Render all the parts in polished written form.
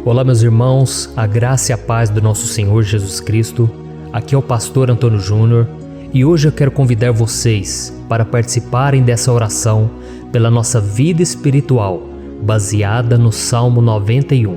Olá, meus irmãos, a graça e a paz do nosso Senhor Jesus Cristo. Aqui é o pastor Antônio Júnior e hoje eu quero convidar vocês para participarem dessa oração pela nossa vida espiritual, baseada no Salmo 91.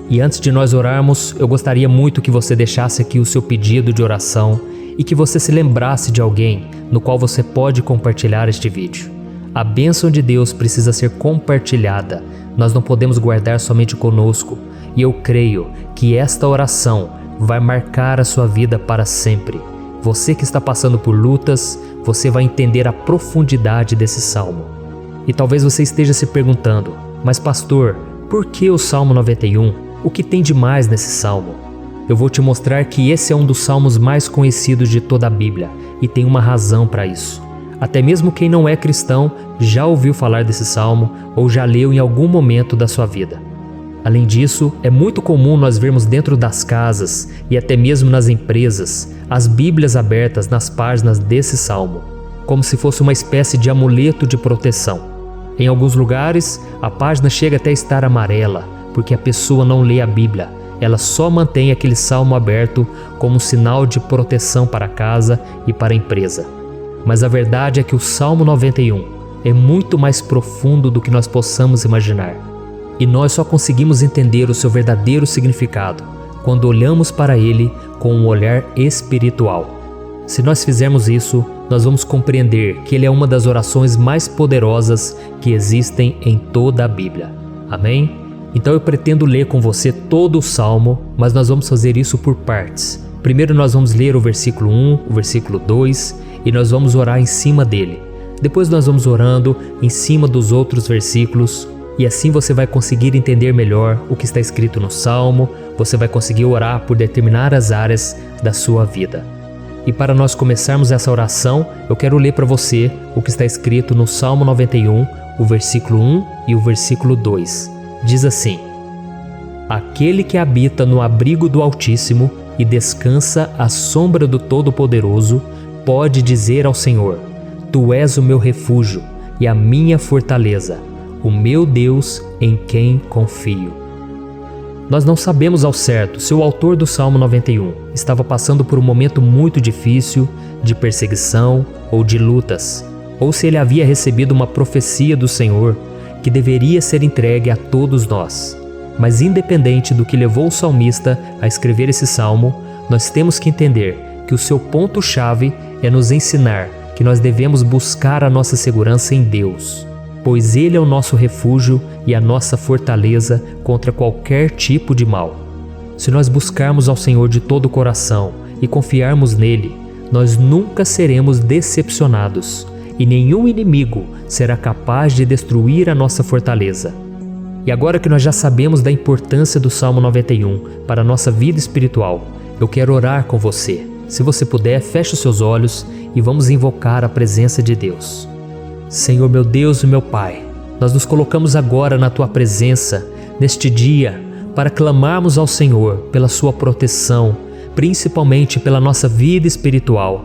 E antes de nós orarmos, eu gostaria muito que você deixasse aqui o seu pedido de oração e que você se lembrasse de alguém no qual você pode compartilhar este vídeo. A bênção de Deus precisa ser compartilhada, nós não podemos guardar somente conosco. E eu creio que esta oração vai marcar a sua vida para sempre. Você que está passando por lutas, você vai entender a profundidade desse salmo. E talvez você esteja se perguntando, mas pastor, por que o Salmo 91? O que tem de mais nesse salmo? Eu vou te mostrar que esse é um dos salmos mais conhecidos de toda a Bíblia e tem uma razão para isso. Até mesmo quem não é cristão já ouviu falar desse salmo ou já leu em algum momento da sua vida. Além disso, é muito comum nós vermos dentro das casas e até mesmo nas empresas as Bíblias abertas nas páginas desse salmo, como se fosse uma espécie de amuleto de proteção. Em alguns lugares, a página chega até a estar amarela, porque a pessoa não lê a Bíblia, ela só mantém aquele salmo aberto como um sinal de proteção para a casa e para a empresa. Mas a verdade é que o Salmo 91 é muito mais profundo do que nós possamos imaginar. E nós só conseguimos entender o seu verdadeiro significado quando olhamos para ele com um olhar espiritual. Se nós fizermos isso, nós vamos compreender que ele é uma das orações mais poderosas que existem em toda a Bíblia. Amém? Então eu pretendo ler com você todo o Salmo, mas nós vamos fazer isso por partes. Primeiro nós vamos ler o versículo 1, o versículo 2 e nós vamos orar em cima dele. Depois nós vamos orando em cima dos outros versículos. E assim você vai conseguir entender melhor o que está escrito no Salmo, você vai conseguir orar por determinadas áreas da sua vida. E para nós começarmos essa oração, eu quero ler para você o que está escrito no Salmo 91, o versículo 1 e o versículo 2. Diz assim: Aquele que habita no abrigo do Altíssimo e descansa à sombra do Todo-Poderoso, pode dizer ao Senhor: Tu és o meu refúgio e a minha fortaleza, o meu Deus em quem confio. Nós não sabemos ao certo se o autor do Salmo 91 estava passando por um momento muito difícil, de perseguição ou de lutas, ou se ele havia recebido uma profecia do Senhor que deveria ser entregue a todos nós. Mas independente do que levou o salmista a escrever esse salmo, nós temos que entender que o seu ponto-chave é nos ensinar que nós devemos buscar a nossa segurança em Deus, pois Ele é o nosso refúgio e a nossa fortaleza contra qualquer tipo de mal. Se nós buscarmos ao Senhor de todo o coração e confiarmos nele, nós nunca seremos decepcionados e nenhum inimigo será capaz de destruir a nossa fortaleza. E agora que nós já sabemos da importância do Salmo 91 para a nossa vida espiritual, eu quero orar com você. Se você puder, feche os seus olhos e vamos invocar a presença de Deus. Senhor meu Deus e meu Pai, nós nos colocamos agora na Tua presença, neste dia, para clamarmos ao Senhor pela Sua proteção, principalmente pela nossa vida espiritual.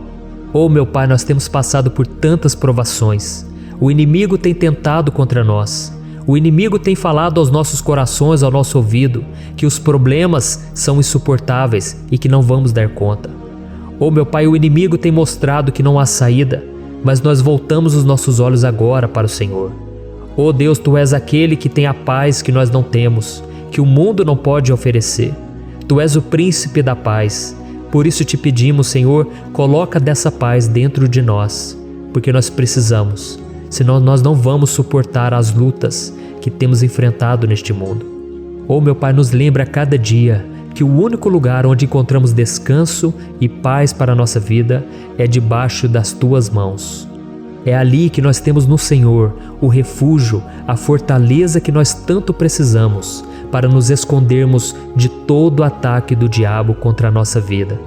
Oh meu Pai, nós temos passado por tantas provações, o inimigo tem tentado contra nós, o inimigo tem falado aos nossos corações, ao nosso ouvido, que os problemas são insuportáveis e que não vamos dar conta. Oh meu Pai, o inimigo tem mostrado que não há saída, mas nós voltamos os nossos olhos agora para o Senhor. Oh Deus, Tu és aquele que tem a paz que nós não temos, que o mundo não pode oferecer. Tu és o príncipe da paz. Por isso te pedimos, Senhor, coloca dessa paz dentro de nós, porque nós precisamos, senão nós não vamos suportar as lutas que temos enfrentado neste mundo. Oh meu Pai, nos lembra a cada dia que o único lugar onde encontramos descanso e paz para a nossa vida é debaixo das Tuas mãos. É ali que nós temos no Senhor o refúgio, a fortaleza que nós tanto precisamos para nos escondermos de todo o ataque do diabo contra a nossa vida.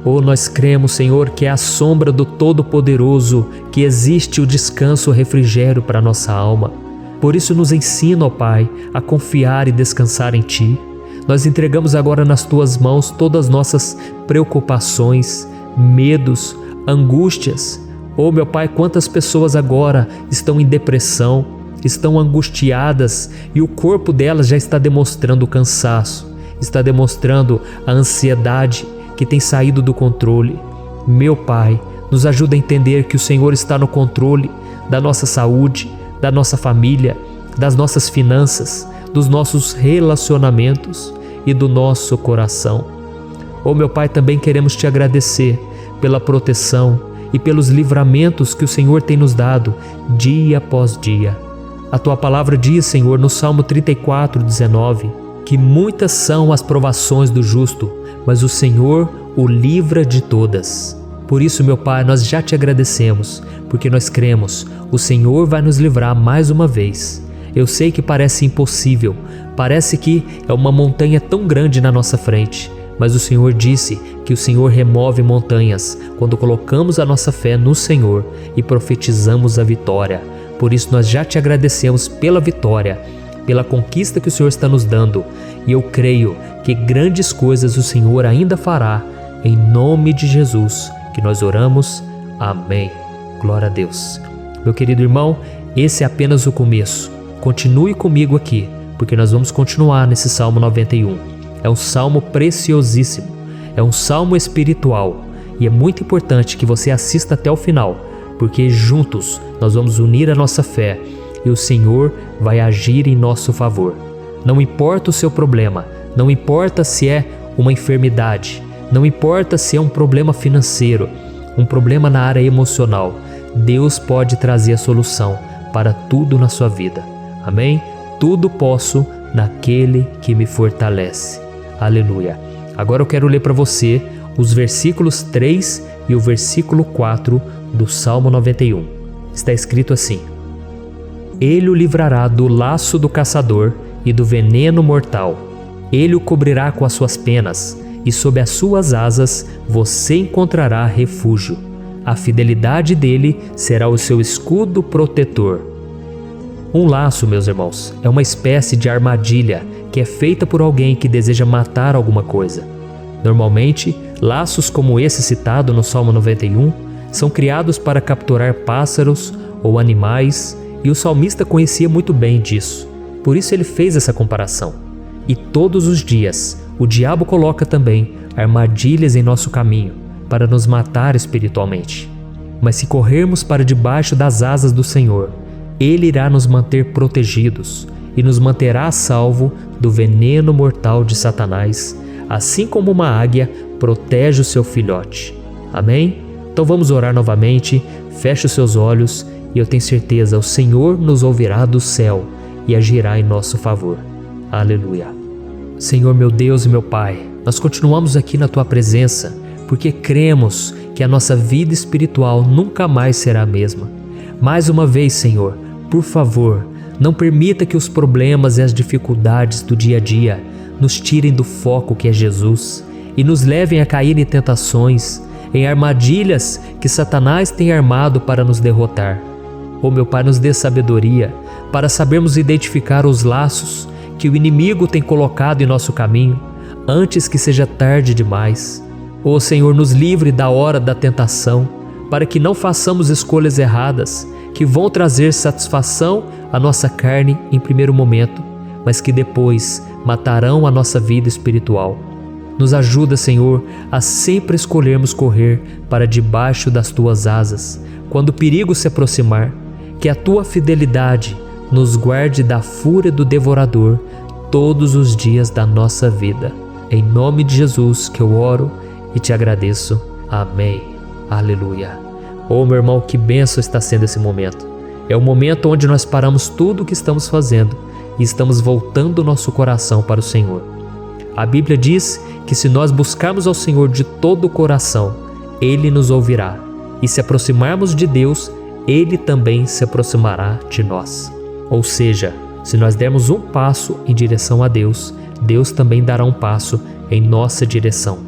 Oh, nós cremos, Senhor, que é à sombra do Todo-Poderoso que existe o descanso, o refrigério para a nossa alma. Por isso nos ensina, ó Pai, a confiar e descansar em Ti. Nós entregamos agora nas Tuas mãos todas as nossas preocupações, medos, angústias. Oh meu Pai, quantas pessoas agora estão em depressão, estão angustiadas e o corpo delas já está demonstrando cansaço, está demonstrando a ansiedade que tem saído do controle. Meu Pai, nos ajuda a entender que o Senhor está no controle da nossa saúde, da nossa família, das nossas finanças, dos nossos relacionamentos e do nosso coração. Oh, meu Pai, também queremos te agradecer pela proteção e pelos livramentos que o Senhor tem nos dado dia após dia. A tua palavra diz, Senhor, no Salmo 34:19, que muitas são as provações do justo, mas o Senhor o livra de todas. Por isso, meu Pai, nós já te agradecemos, porque nós cremos, o Senhor vai nos livrar mais uma vez. Eu sei que parece impossível, parece que é uma montanha tão grande na nossa frente, mas o Senhor disse que o Senhor remove montanhas quando colocamos a nossa fé no Senhor e profetizamos a vitória. Por isso nós já te agradecemos pela vitória, pela conquista que o Senhor está nos dando, e eu creio que grandes coisas o Senhor ainda fará, em nome de Jesus, que nós oramos. Amém. Glória a Deus. Meu querido irmão, esse é apenas o começo. Continue comigo aqui, porque nós vamos continuar nesse Salmo 91. É um salmo preciosíssimo, é um salmo espiritual, e é muito importante que você assista até o final, porque juntos nós vamos unir a nossa fé e o Senhor vai agir em nosso favor. Não importa o seu problema, não importa se é uma enfermidade, não importa se é um problema financeiro, um problema na área emocional, Deus pode trazer a solução para tudo na sua vida. Amém? Tudo posso naquele que me fortalece. Aleluia. Agora eu quero ler para você os versículos 3 e o versículo 4 do Salmo 91. Está escrito assim: Ele o livrará do laço do caçador e do veneno mortal. Ele o cobrirá com as suas penas, e sob as suas asas você encontrará refúgio. A fidelidade dele será o seu escudo protetor. Um laço, meus irmãos, é uma espécie de armadilha que é feita por alguém que deseja matar alguma coisa. Normalmente, laços como esse citado no Salmo 91 são criados para capturar pássaros ou animais, e o salmista conhecia muito bem disso. Por isso ele fez essa comparação. E todos os dias, o diabo coloca também armadilhas em nosso caminho para nos matar espiritualmente. Mas se corrermos para debaixo das asas do Senhor, Ele irá nos manter protegidos e nos manterá a salvo do veneno mortal de Satanás, assim como uma águia protege o seu filhote. Amém? Então vamos orar novamente, feche os seus olhos e eu tenho certeza, o Senhor nos ouvirá do céu e agirá em nosso favor. Aleluia. Senhor, meu Deus e meu Pai, nós continuamos aqui na Tua presença porque cremos que a nossa vida espiritual nunca mais será a mesma. Mais uma vez, Senhor, por favor, não permita que os problemas e as dificuldades do dia a dia nos tirem do foco que é Jesus e nos levem a cair em tentações, em armadilhas que Satanás tem armado para nos derrotar. Oh, meu Pai, nos dê sabedoria para sabermos identificar os laços que o inimigo tem colocado em nosso caminho antes que seja tarde demais. Oh, Senhor, nos livre da hora da tentação, para que não façamos escolhas erradas que vão trazer satisfação à nossa carne em primeiro momento, mas que depois matarão a nossa vida espiritual. Nos ajuda, Senhor, a sempre escolhermos correr para debaixo das Tuas asas, quando o perigo se aproximar. Que a Tua fidelidade nos guarde da fúria do devorador todos os dias da nossa vida. Em nome de Jesus que eu oro e te agradeço. Amém. Aleluia. Oh, meu irmão, que bênção está sendo esse momento. É o momento onde nós paramos tudo o que estamos fazendo e estamos voltando o nosso coração para o Senhor. A Bíblia diz que se nós buscarmos ao Senhor de todo o coração, Ele nos ouvirá. E se aproximarmos de Deus, Ele também se aproximará de nós. Ou seja, se nós dermos um passo em direção a Deus, Deus também dará um passo em nossa direção.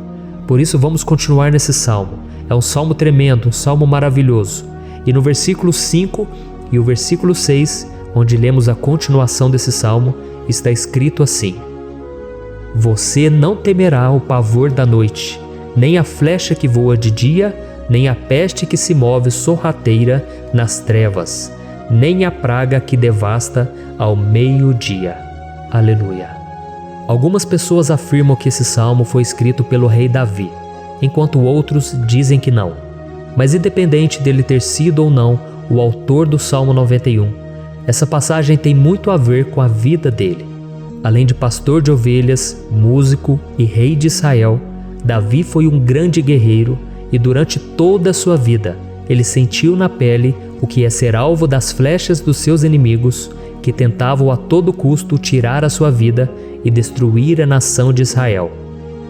Por isso vamos continuar nesse salmo. É um salmo tremendo, um salmo maravilhoso. E no versículo 5 e o versículo 6, onde lemos a continuação desse salmo, está escrito assim: Você não temerá o pavor da noite, nem a flecha que voa de dia, nem a peste que se move sorrateira nas trevas, nem a praga que devasta ao meio-dia. Aleluia. Algumas pessoas afirmam que esse salmo foi escrito pelo rei Davi, enquanto outros dizem que não. Mas independente dele ter sido ou não o autor do Salmo 91, essa passagem tem muito a ver com a vida dele. Além de pastor de ovelhas, músico e rei de Israel, Davi foi um grande guerreiro e durante toda a sua vida ele sentiu na pele o que é ser alvo das flechas dos seus inimigos que tentavam a todo custo tirar a sua vida e destruir a nação de Israel.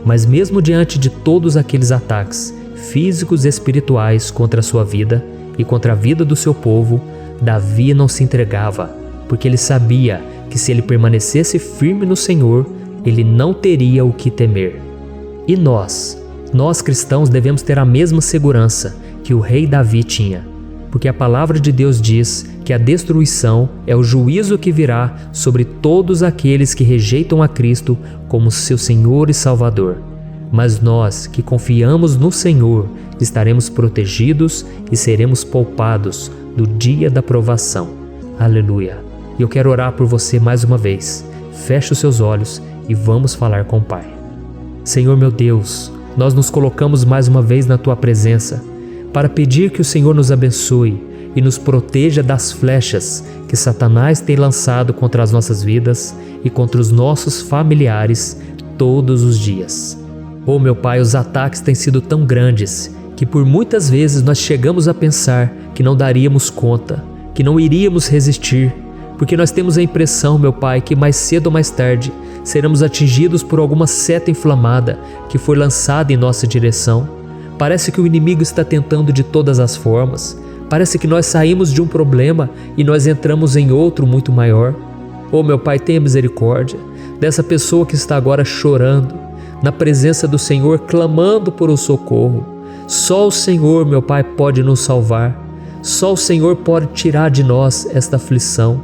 Mas mesmo diante de todos aqueles ataques físicos e espirituais contra a sua vida e contra a vida do seu povo, Davi não se entregava, porque ele sabia que se ele permanecesse firme no Senhor, ele não teria o que temer. E nós cristãos devemos ter a mesma segurança que o rei Davi tinha, porque a palavra de Deus diz que a destruição é o juízo que virá sobre todos aqueles que rejeitam a Cristo como seu Senhor e Salvador. Mas nós que confiamos no Senhor estaremos protegidos e seremos poupados do dia da provação. Aleluia! E eu quero orar por você mais uma vez. Feche os seus olhos e vamos falar com o Pai. Senhor meu Deus, nós nos colocamos mais uma vez na Tua presença para pedir que o Senhor nos abençoe e nos proteja das flechas que Satanás tem lançado contra as nossas vidas e contra os nossos familiares todos os dias. Oh meu Pai, os ataques têm sido tão grandes que por muitas vezes nós chegamos a pensar que não daríamos conta, que não iríamos resistir, porque nós temos a impressão, meu Pai, que mais cedo ou mais tarde seremos atingidos por alguma seta inflamada que foi lançada em nossa direção. Parece que o inimigo está tentando de todas as formas. Parece que nós saímos de um problema e nós entramos em outro muito maior. Oh meu Pai, tenha misericórdia dessa pessoa que está agora chorando, na presença do Senhor, clamando por um socorro. Só o Senhor, meu Pai, pode nos salvar. Só o Senhor pode tirar de nós esta aflição.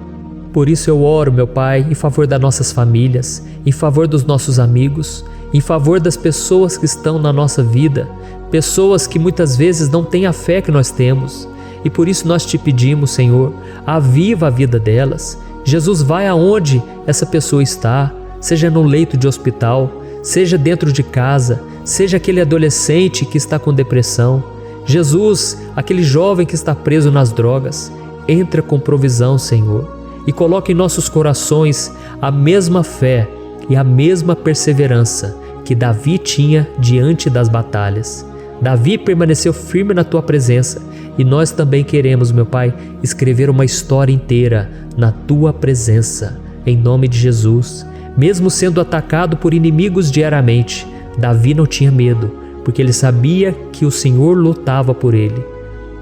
Por isso eu oro, meu Pai, em favor das nossas famílias, em favor dos nossos amigos, em favor das pessoas que estão na nossa vida, pessoas que muitas vezes não têm a fé que nós temos. E por isso nós te pedimos, Senhor, aviva a vida delas. Jesus, vai aonde essa pessoa está, seja no leito de hospital, seja dentro de casa, seja aquele adolescente que está com depressão. Jesus, aquele jovem que está preso nas drogas, entra com provisão, Senhor, e coloca em nossos corações a mesma fé e a mesma perseverança que Davi tinha diante das batalhas. Davi permaneceu firme na Tua presença e nós também queremos, meu Pai, escrever uma história inteira na Tua presença, em nome de Jesus. Mesmo sendo atacado por inimigos diariamente, Davi não tinha medo, porque ele sabia que o Senhor lutava por ele.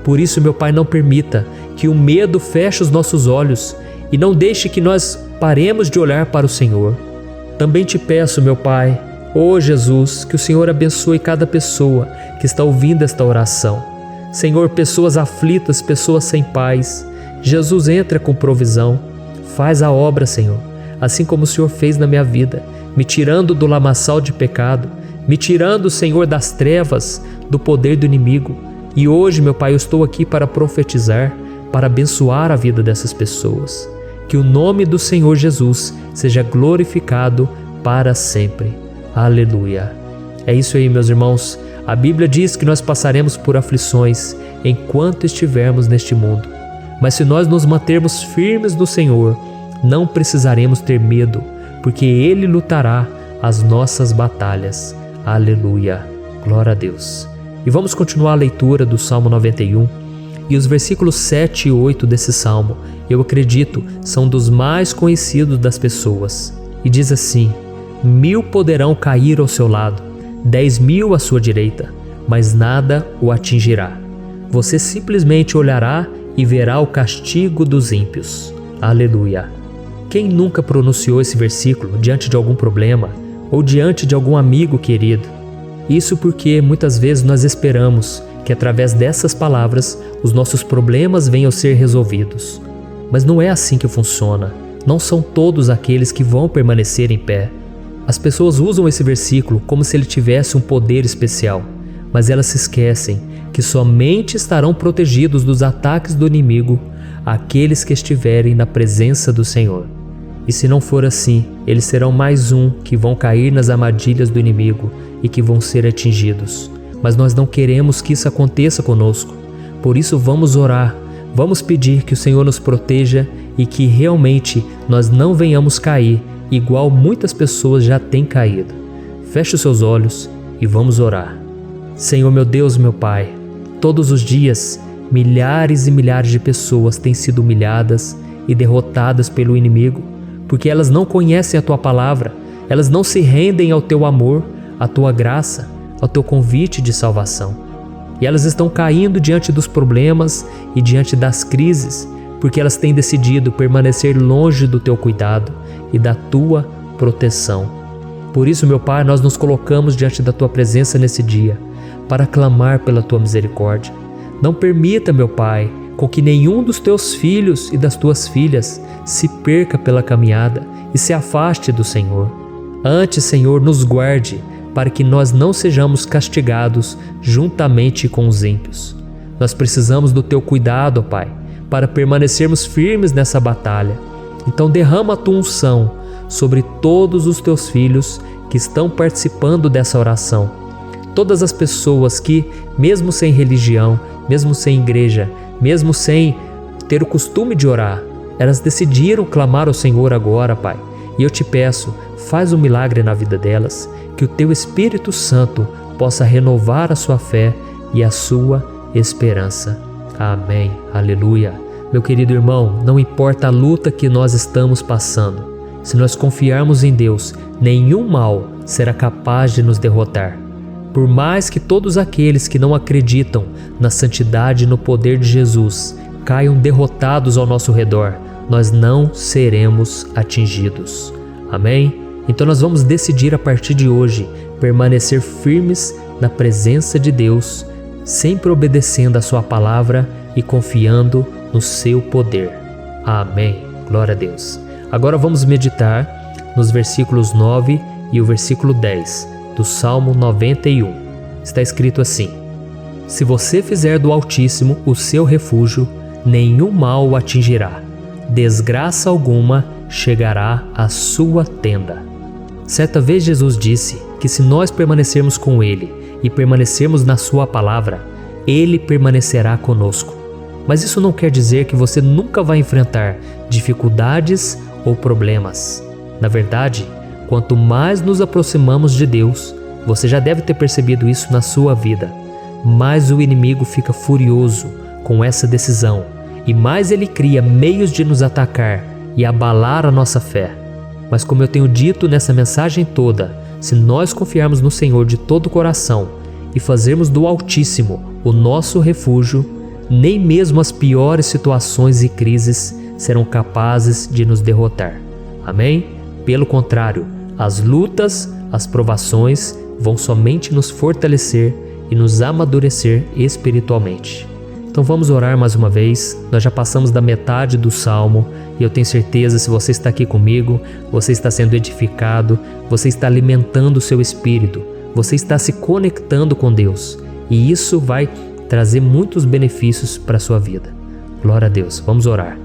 Por isso, meu Pai, não permita que o medo feche os nossos olhos e não deixe que nós paremos de olhar para o Senhor. Também te peço, meu Pai, ó Jesus, que o Senhor abençoe cada pessoa que está ouvindo esta oração. Senhor, pessoas aflitas, pessoas sem paz. Jesus, entra com provisão. Faz a obra, Senhor, assim como o Senhor fez na minha vida, me tirando do lamaçal de pecado, me tirando, Senhor, das trevas, do poder do inimigo. E hoje, meu Pai, eu estou aqui para profetizar, para abençoar a vida dessas pessoas. Que o nome do Senhor Jesus seja glorificado para sempre. Aleluia. É isso aí, meus irmãos. A Bíblia diz que nós passaremos por aflições enquanto estivermos neste mundo. Mas se nós nos mantermos firmes no Senhor, não precisaremos ter medo, porque Ele lutará as nossas batalhas. Aleluia. Glória a Deus. E vamos continuar a leitura do Salmo 91. E os versículos 7 e 8 desse salmo, eu acredito, são dos mais conhecidos das pessoas. E diz assim: 1000 poderão cair ao seu lado, 10.000 à sua direita, mas nada o atingirá. Você simplesmente olhará e verá o castigo dos ímpios. Aleluia. Quem nunca pronunciou esse versículo diante de algum problema ou diante de algum amigo querido? Isso porque muitas vezes nós esperamos que através dessas palavras os nossos problemas venham a ser resolvidos. Mas não é assim que funciona. Não são todos aqueles que vão permanecer em pé. As pessoas usam esse versículo como se ele tivesse um poder especial, mas elas se esquecem que somente estarão protegidos dos ataques do inimigo aqueles que estiverem na presença do Senhor. E se não for assim, eles serão mais um que vão cair nas armadilhas do inimigo e que vão ser atingidos. Mas nós não queremos que isso aconteça conosco. Por isso vamos orar, vamos pedir que o Senhor nos proteja e que realmente nós não venhamos cair igual muitas pessoas já têm caído. Feche os seus olhos e vamos orar. Senhor meu Deus, meu Pai, todos os dias milhares e milhares de pessoas têm sido humilhadas e derrotadas pelo inimigo, porque elas não conhecem a Tua palavra, elas não se rendem ao Teu amor, à Tua graça, ao Teu convite de salvação. E elas estão caindo diante dos problemas e diante das crises, porque elas têm decidido permanecer longe do Teu cuidado e da Tua proteção. Por isso, meu Pai, nós nos colocamos diante da Tua presença nesse dia, para clamar pela Tua misericórdia. Não permita, meu Pai, com que nenhum dos Teus filhos e das Tuas filhas se perca pela caminhada e se afaste do Senhor. Antes, Senhor, nos guarde, para que nós não sejamos castigados juntamente com os ímpios. Nós precisamos do Teu cuidado, Pai, para permanecermos firmes nessa batalha. Então derrama a Tua unção sobre todos os Teus filhos que estão participando dessa oração. Todas as pessoas que, mesmo sem religião, mesmo sem igreja, mesmo sem ter o costume de orar, elas decidiram clamar ao Senhor agora, Pai. E eu te peço, faz um milagre na vida delas, que o Teu Espírito Santo possa renovar a sua fé e a sua esperança. Amém. Aleluia. Meu querido irmão, não importa a luta que nós estamos passando, se nós confiarmos em Deus, nenhum mal será capaz de nos derrotar. Por mais que todos aqueles que não acreditam na santidade e no poder de Jesus caiam derrotados ao nosso redor, nós não seremos atingidos. Amém? Então nós vamos decidir a partir de hoje permanecer firmes na presença de Deus, sempre obedecendo a Sua palavra e confiando no Seu poder. Amém. Glória a Deus. Agora vamos meditar nos versículos 9 e o versículo 10 do Salmo 91. Está escrito assim: Se você fizer do Altíssimo o seu refúgio, nenhum mal o atingirá, desgraça alguma chegará à sua tenda. Certa vez Jesus disse que se nós permanecermos com Ele e permanecermos na Sua palavra, Ele permanecerá conosco. Mas isso não quer dizer que você nunca vai enfrentar dificuldades ou problemas. Na verdade, quanto mais nos aproximamos de Deus, você já deve ter percebido isso na sua vida, mais o inimigo fica furioso com essa decisão e mais ele cria meios de nos atacar e abalar a nossa fé. Mas como eu tenho dito nessa mensagem toda, se nós confiarmos no Senhor de todo o coração e fazermos do Altíssimo o nosso refúgio, nem mesmo as piores situações e crises serão capazes de nos derrotar. Amém? Pelo contrário, as lutas, as provações vão somente nos fortalecer e nos amadurecer espiritualmente. Então vamos orar mais uma vez. Nós já passamos da metade do Salmo e eu tenho certeza, se você está aqui comigo, você está sendo edificado, você está alimentando o seu espírito, você está se conectando com Deus e isso vai trazer muitos benefícios para a sua vida. Glória a Deus. Vamos orar.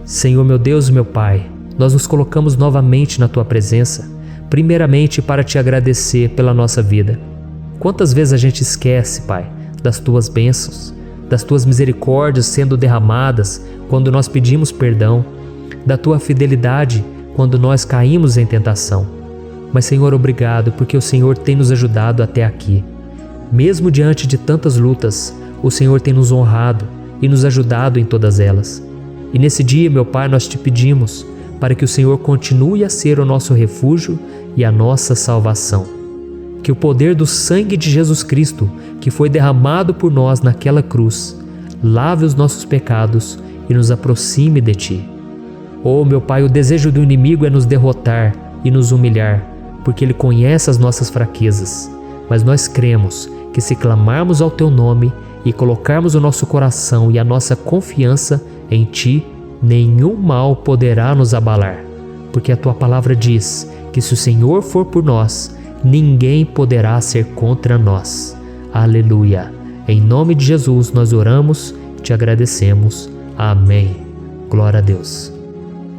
Senhor meu Deus e meu Pai, nós nos colocamos novamente na Tua presença, primeiramente para Te agradecer pela nossa vida. Quantas vezes a gente esquece, Pai, das Tuas bênçãos, das Tuas misericórdias sendo derramadas quando nós pedimos perdão, da Tua fidelidade quando nós caímos em tentação. Mas, Senhor, obrigado, porque o Senhor tem nos ajudado até aqui. Mesmo diante de tantas lutas, o Senhor tem nos honrado e nos ajudado em todas elas. E nesse dia, meu Pai, nós Te pedimos para que o Senhor continue a ser o nosso refúgio e a nossa salvação. Que o poder do sangue de Jesus Cristo, que foi derramado por nós naquela cruz, lave os nossos pecados e nos aproxime de Ti. Oh, meu Pai, o desejo do inimigo é nos derrotar e nos humilhar, porque ele conhece as nossas fraquezas. Mas nós cremos que se clamarmos ao Teu nome e colocarmos o nosso coração e a nossa confiança em Ti, nenhum mal poderá nos abalar, porque a Tua palavra diz que se o Senhor for por nós, ninguém poderá ser contra nós. Aleluia! Em nome de Jesus nós oramos, Te agradecemos. Amém. Glória a Deus.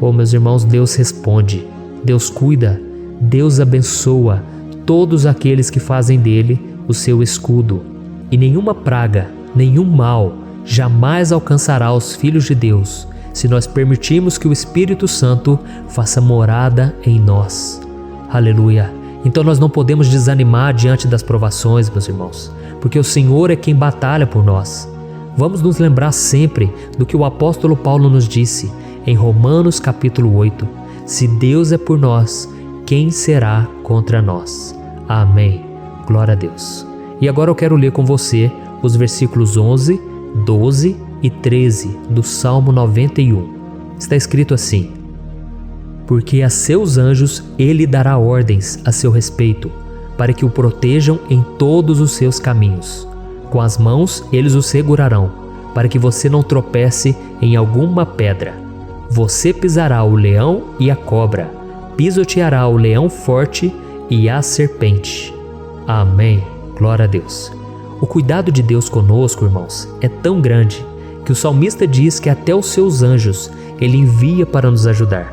Oh, meus irmãos, Deus responde, Deus cuida, Deus abençoa todos aqueles que fazem dele o seu escudo. E nenhuma praga, nenhum mal jamais alcançará os filhos de Deus, se nós permitirmos que o Espírito Santo faça morada em nós. Aleluia! Então nós não podemos desanimar diante das provações, meus irmãos, porque o Senhor é quem batalha por nós. Vamos nos lembrar sempre do que o apóstolo Paulo nos disse em Romanos capítulo 8. Se Deus é por nós, quem será contra nós? Amém. Glória a Deus. E agora eu quero ler com você os versículos 11, 12 e 13 do Salmo 91. Está escrito assim: porque a seus anjos ele dará ordens a seu respeito, para que o protejam em todos os seus caminhos. Com as mãos eles o segurarão, para que você não tropece em alguma pedra. Você pisará o leão e a cobra, pisoteará o leão forte e a serpente. Amém. Glória a Deus. O cuidado de Deus conosco, irmãos, é tão grande que o salmista diz que até os seus anjos ele envia para nos ajudar.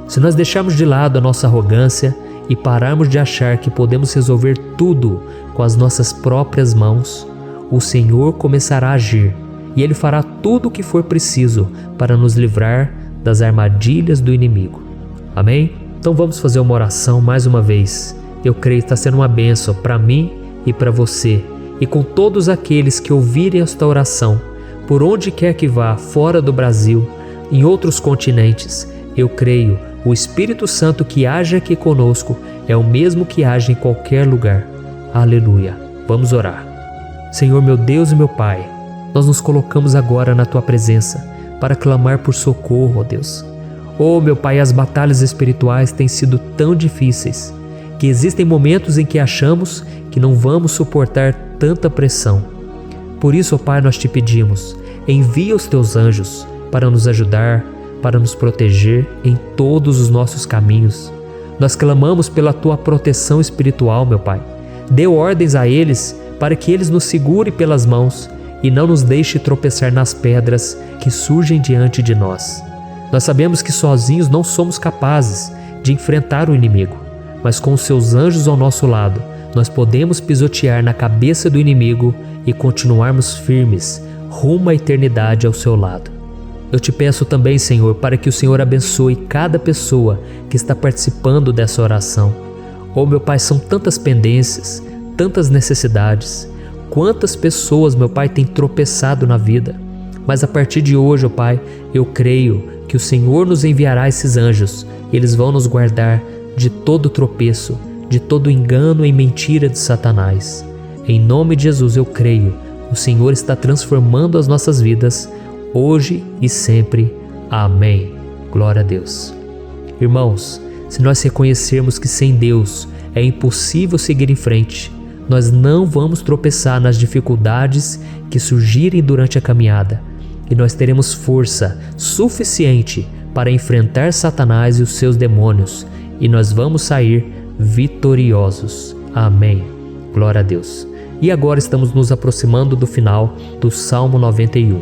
Se nós deixarmos de lado a nossa arrogância e pararmos de achar que podemos resolver tudo com as nossas próprias mãos, o Senhor começará a agir e Ele fará tudo o que for preciso para nos livrar das armadilhas do inimigo. Amém? Então vamos fazer uma oração mais uma vez. Eu creio que está sendo uma bênção para mim e para você, e com todos aqueles que ouvirem esta oração, por onde quer que vá, fora do Brasil, em outros continentes. Eu creio, o Espírito Santo que age aqui conosco é o mesmo que age em qualquer lugar. Aleluia. Vamos orar. Senhor, meu Deus e meu Pai, nós nos colocamos agora na Tua presença para clamar por socorro, ó Deus. Oh, meu Pai, as batalhas espirituais têm sido tão difíceis que existem momentos em que achamos que não vamos suportar tanta pressão. Por isso, ó Pai, nós te pedimos, envia os Teus anjos para nos ajudar, para nos proteger em todos os nossos caminhos. Nós clamamos pela Tua proteção espiritual, meu Pai. Dê ordens a eles para que eles nos segurem pelas mãos e não nos deixe tropeçar nas pedras que surgem diante de nós. Nós sabemos que sozinhos não somos capazes de enfrentar o inimigo, mas com os Seus anjos ao nosso lado, nós podemos pisotear na cabeça do inimigo e continuarmos firmes rumo à eternidade ao Seu lado. Eu te peço também, Senhor, para que o Senhor abençoe cada pessoa que está participando dessa oração. Oh, meu Pai, são tantas pendências, tantas necessidades. Quantas pessoas, meu Pai, têm tropeçado na vida. Mas a partir de hoje, ó Pai, eu creio que o Senhor nos enviará esses anjos. Eles vão nos guardar de todo tropeço, de todo engano e mentira de Satanás. Em nome de Jesus eu creio, o Senhor está transformando as nossas vidas, hoje e sempre. Amém. Glória a Deus. Irmãos, se nós reconhecermos que sem Deus é impossível seguir em frente, nós não vamos tropeçar nas dificuldades que surgirem durante a caminhada, e nós teremos força suficiente para enfrentar Satanás e os seus demônios, e nós vamos sair vitoriosos. Amém. Glória a Deus. E agora estamos nos aproximando do final do Salmo 91.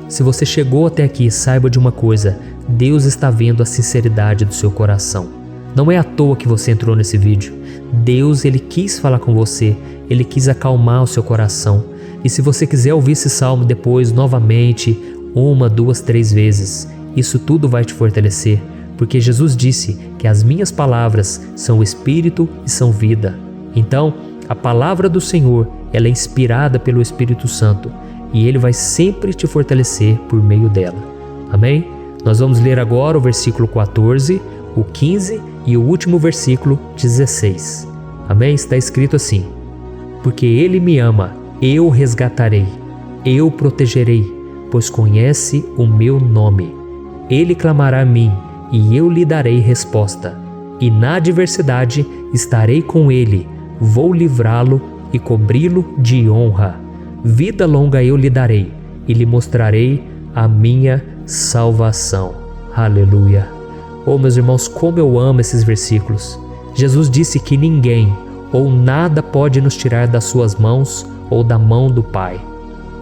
Se você chegou até aqui, saiba de uma coisa: Deus está vendo a sinceridade do seu coração. Não é à toa que você entrou nesse vídeo. Deus, Ele quis falar com você, Ele quis acalmar o seu coração. E se você quiser ouvir esse salmo depois, novamente, 1, 2, 3 vezes, isso tudo vai te fortalecer, porque Jesus disse que as minhas palavras são espírito e são vida. Então, a palavra do Senhor, ela é inspirada pelo Espírito Santo, e Ele vai sempre te fortalecer por meio dela. Amém? Nós vamos ler agora o versículo 14, o 15 e o último versículo 16. Amém? Está escrito assim: porque Ele me ama, eu o resgatarei, eu o protegerei, pois conhece o meu nome. Ele clamará a mim, e eu lhe darei resposta. E na adversidade estarei com ele, vou livrá-lo e cobri-lo de honra. Vida longa eu lhe darei, e lhe mostrarei a minha salvação. Aleluia. Oh, meus irmãos, como eu amo esses versículos. Jesus disse que ninguém ou nada pode nos tirar das suas mãos ou da mão do Pai.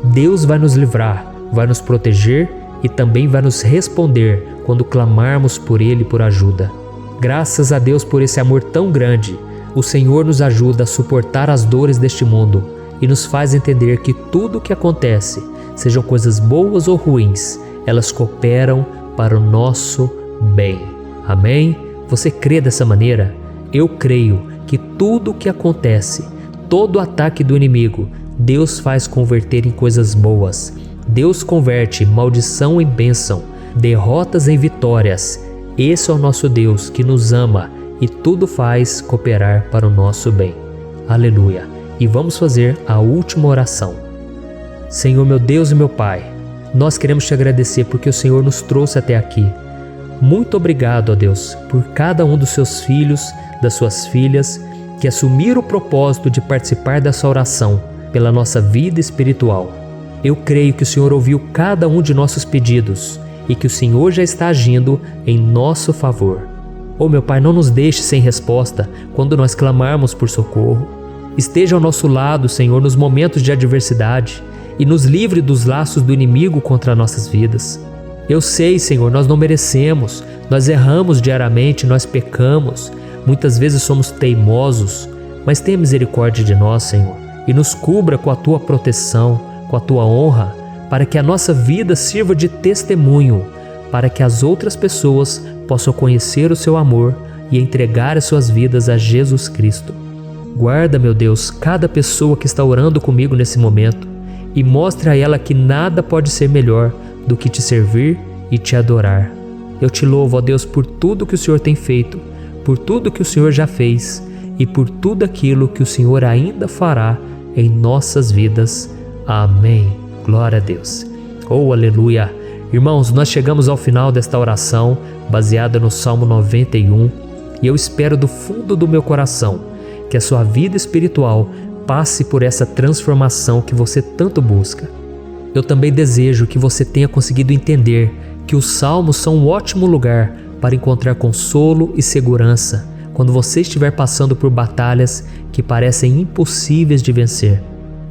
Deus vai nos livrar, vai nos proteger e também vai nos responder quando clamarmos por Ele por ajuda. Graças a Deus por esse amor tão grande, o Senhor nos ajuda a suportar as dores deste mundo e nos faz entender que tudo o que acontece, sejam coisas boas ou ruins, elas cooperam para o nosso bem. Amém? Você crê dessa maneira? Eu creio que tudo o que acontece, todo ataque do inimigo, Deus faz converter em coisas boas. Deus converte maldição em bênção, derrotas em vitórias. Esse é o nosso Deus que nos ama e tudo faz cooperar para o nosso bem. Aleluia! E vamos fazer a última oração. Senhor meu Deus e meu Pai, nós queremos te agradecer porque o Senhor nos trouxe até aqui. Muito obrigado, ó Deus, por cada um dos seus filhos, das suas filhas, que assumiram o propósito de participar dessa oração pela nossa vida espiritual. Eu creio que o Senhor ouviu cada um de nossos pedidos e que o Senhor já está agindo em nosso favor. Oh meu Pai, não nos deixe sem resposta quando nós clamarmos por socorro. Esteja ao nosso lado, Senhor, nos momentos de adversidade e nos livre dos laços do inimigo contra nossas vidas. Eu sei, Senhor, nós não merecemos, nós erramos diariamente, nós pecamos, muitas vezes somos teimosos, mas tenha misericórdia de nós, Senhor, e nos cubra com a Tua proteção, com a Tua honra, para que a nossa vida sirva de testemunho, para que as outras pessoas possam conhecer o Seu amor e entregar as suas vidas a Jesus Cristo. Guarda, meu Deus, cada pessoa que está orando comigo nesse momento e mostre a ela que nada pode ser melhor do que te servir e te adorar. Eu te louvo, ó Deus, por tudo que o Senhor tem feito, por tudo que o Senhor já fez e por tudo aquilo que o Senhor ainda fará em nossas vidas. Amém. Glória a Deus. Oh, aleluia. Irmãos, nós chegamos ao final desta oração baseada no Salmo 91 e eu espero do fundo do meu coração que a sua vida espiritual passe por essa transformação que você tanto busca. Eu também desejo que você tenha conseguido entender que os salmos são um ótimo lugar para encontrar consolo e segurança quando você estiver passando por batalhas que parecem impossíveis de vencer.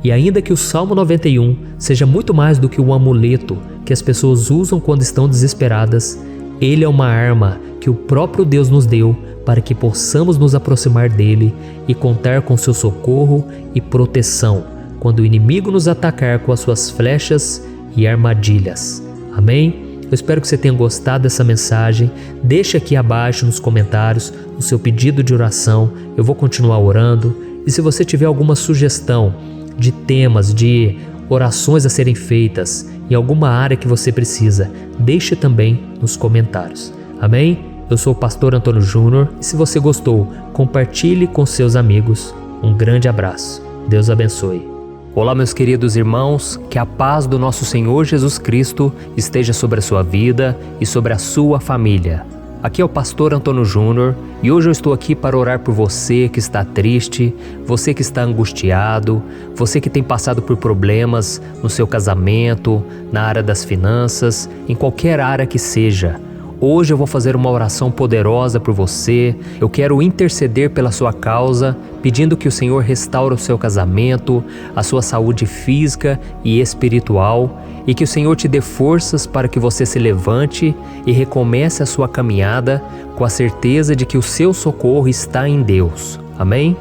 E ainda que o Salmo 91 seja muito mais do que um amuleto que as pessoas usam quando estão desesperadas, ele é uma arma que o próprio Deus nos deu para que possamos nos aproximar dele e contar com seu socorro e proteção quando o inimigo nos atacar com as suas flechas e armadilhas. Amém? Eu espero que você tenha gostado dessa mensagem. Deixe aqui abaixo nos comentários o seu pedido de oração. Eu vou continuar orando. E se você tiver alguma sugestão de temas, de orações a serem feitas em alguma área que você precisa, deixe também nos comentários. Amém? Eu sou o pastor Antônio Júnior e se você gostou, compartilhe com seus amigos. Um grande abraço. Deus abençoe. Olá, meus queridos irmãos, que a paz do nosso Senhor Jesus Cristo esteja sobre a sua vida e sobre a sua família. Aqui é o pastor Antônio Júnior e hoje eu estou aqui para orar por você que está triste, você que está angustiado, você que tem passado por problemas no seu casamento, na área das finanças, em qualquer área que seja. Hoje eu vou fazer uma oração poderosa por você. Eu quero interceder pela sua causa, pedindo que o Senhor restaure o seu casamento, a sua saúde física e espiritual, e que o Senhor te dê forças para que você se levante e recomece a sua caminhada com a certeza de que o seu socorro está em Deus. Amém?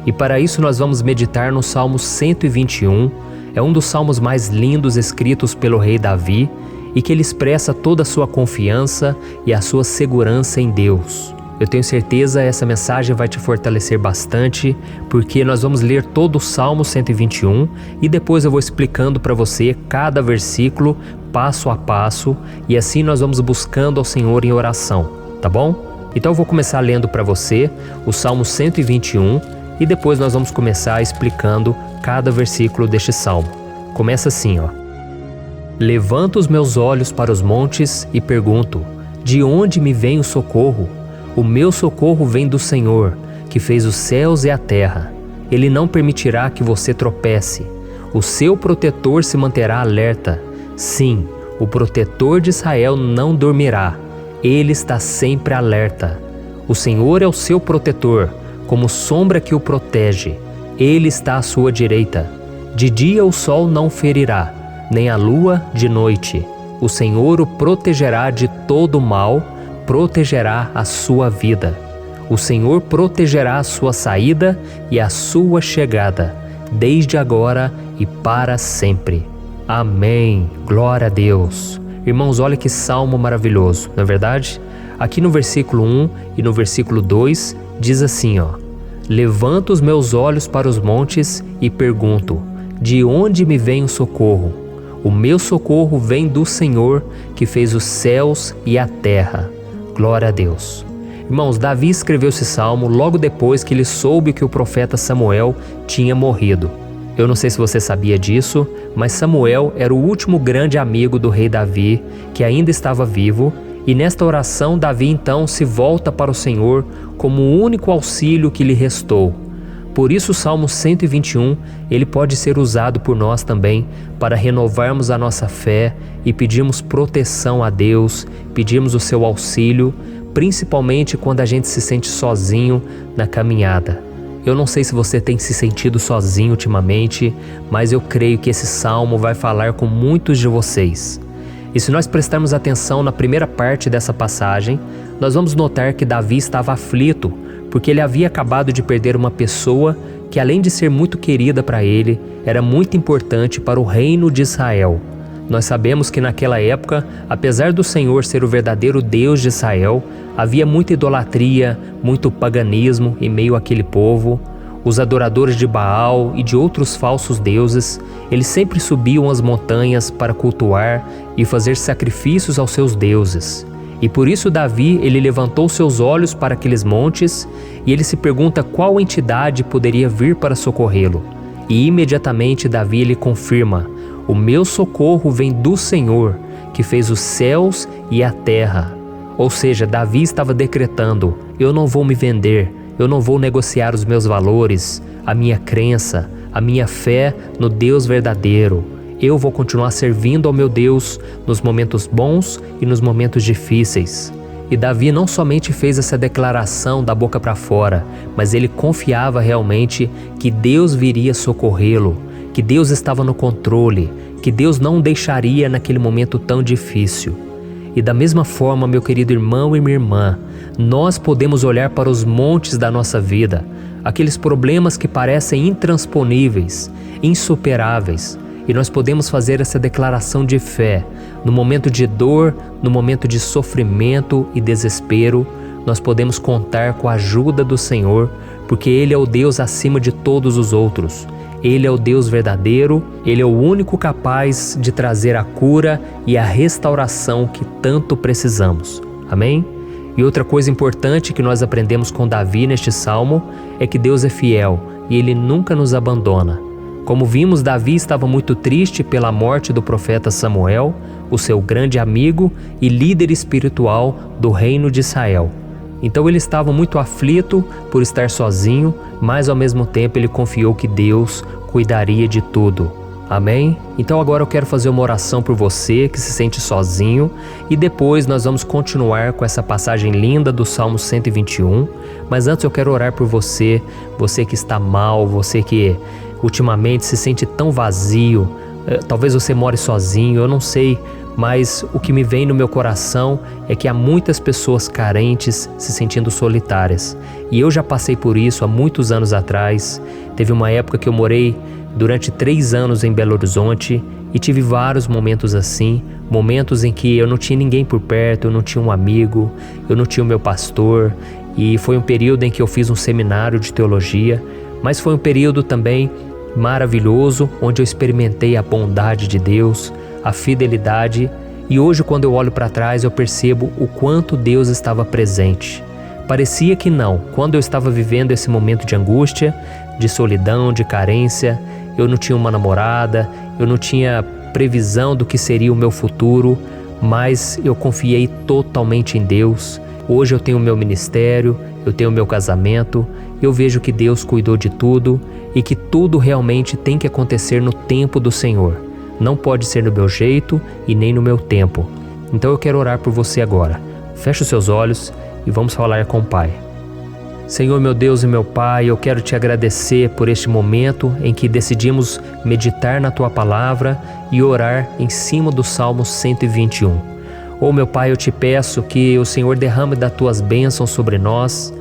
E para isso nós vamos meditar no Salmo 121. É um dos salmos mais lindos escritos pelo rei Davi, e que ele expressa toda a sua confiança e a sua segurança em Deus. Eu tenho certeza essa mensagem vai te fortalecer bastante, porque nós vamos ler todo o Salmo 121 e depois eu vou explicando para você cada versículo, passo a passo, e assim nós vamos buscando ao Senhor em oração, tá bom? Então eu vou começar lendo para você o Salmo 121 e depois nós vamos começar explicando cada versículo deste salmo. Começa assim, ó. Levanto os meus olhos para os montes e pergunto: de onde me vem o socorro? O meu socorro vem do Senhor, que fez os céus e a terra. Ele não permitirá que você tropece. O seu protetor se manterá alerta. Sim, o protetor de Israel não dormirá. Ele está sempre alerta. O Senhor é o seu protetor, como sombra que o protege. Ele está à sua direita. De dia o sol não ferirá, nem a lua de noite. O Senhor o protegerá de todo mal, protegerá a sua vida. O Senhor protegerá a sua saída e a sua chegada, desde agora e para sempre. Amém. Glória a Deus. Irmãos, olha que salmo maravilhoso, não é verdade? Aqui no versículo 1 e no versículo 2 diz assim, Levanto os meus olhos para os montes e pergunto, de onde me vem o socorro? O meu socorro vem do Senhor, que fez os céus e a terra. Glória a Deus. Irmãos, Davi escreveu esse salmo logo depois que ele soube que o profeta Samuel tinha morrido. Eu não sei se você sabia disso, mas Samuel era o último grande amigo do rei Davi, que ainda estava vivo, e nesta oração Davi então se volta para o Senhor como o único auxílio que lhe restou. Por isso o Salmo 121, ele pode ser usado por nós também para renovarmos a nossa fé e pedirmos proteção a Deus, pedirmos o seu auxílio, principalmente quando a gente se sente sozinho na caminhada. Eu não sei se você tem se sentido sozinho ultimamente, mas eu creio que esse salmo vai falar com muitos de vocês. E se nós prestarmos atenção na primeira parte dessa passagem, nós vamos notar que Davi estava aflito, porque ele havia acabado de perder uma pessoa que, além de ser muito querida para ele, era muito importante para o reino de Israel. Nós sabemos que naquela época, apesar do Senhor ser o verdadeiro Deus de Israel, havia muita idolatria, muito paganismo em meio àquele povo. Os adoradores de Baal e de outros falsos deuses, eles sempre subiam as montanhas para cultuar e fazer sacrifícios aos seus deuses. E por isso Davi, ele levantou seus olhos para aqueles montes e ele se pergunta qual entidade poderia vir para socorrê-lo. E imediatamente Davi ele confirma, o meu socorro vem do Senhor, que fez os céus e a terra. Ou seja, Davi estava decretando, eu não vou me vender, eu não vou negociar os meus valores, a minha crença, a minha fé no Deus verdadeiro. Eu vou continuar servindo ao meu Deus nos momentos bons e nos momentos difíceis. E Davi não somente fez essa declaração da boca para fora, mas ele confiava realmente que Deus viria socorrê-lo, que Deus estava no controle, que Deus não o deixaria naquele momento tão difícil. E da mesma forma, meu querido irmão e minha irmã, nós podemos olhar para os montes da nossa vida, aqueles problemas que parecem intransponíveis, insuperáveis, e nós podemos fazer essa declaração de fé. No momento de dor, no momento de sofrimento e desespero, nós podemos contar com a ajuda do Senhor, porque Ele é o Deus acima de todos os outros. Ele é o Deus verdadeiro, Ele é o único capaz de trazer a cura e a restauração que tanto precisamos. Amém? E outra coisa importante que nós aprendemos com Davi neste salmo é que Deus é fiel e Ele nunca nos abandona. Como vimos, Davi estava muito triste pela morte do profeta Samuel, o seu grande amigo e líder espiritual do reino de Israel. Então ele estava muito aflito por estar sozinho, mas ao mesmo tempo ele confiou que Deus cuidaria de tudo. Amém? Então agora eu quero fazer uma oração por você que se sente sozinho e depois nós vamos continuar com essa passagem linda do Salmo 121. Mas antes eu quero orar por você, você que está mal, você que ultimamente se sente tão vazio, talvez você more sozinho, eu não sei, mas o que me vem no meu coração é que há muitas pessoas carentes se sentindo solitárias. E eu já passei por isso há muitos anos atrás. Teve uma época que eu morei durante 3 anos em Belo Horizonte e tive vários momentos assim, momentos em que eu não tinha ninguém por perto, eu não tinha um amigo, eu não tinha o meu pastor, e foi um período em que eu fiz um seminário de teologia, mas foi um período também maravilhoso, onde eu experimentei a bondade de Deus, a fidelidade, e hoje quando eu olho para trás eu percebo o quanto Deus estava presente. Parecia que não, quando eu estava vivendo esse momento de angústia, de solidão, de carência, eu não tinha uma namorada, eu não tinha previsão do que seria o meu futuro, mas eu confiei totalmente em Deus. Hoje eu tenho o meu ministério, eu tenho o meu casamento, eu vejo que Deus cuidou de tudo e que tudo realmente tem que acontecer no tempo do Senhor. Não pode ser no meu jeito e nem no meu tempo. Então eu quero orar por você agora. Feche os seus olhos e vamos falar com o Pai. Senhor, meu Deus e meu Pai, eu quero te agradecer por este momento em que decidimos meditar na Tua Palavra e orar em cima do Salmo 121. Oh, meu Pai, eu te peço que o Senhor derrame das Tuas bênçãos sobre nós,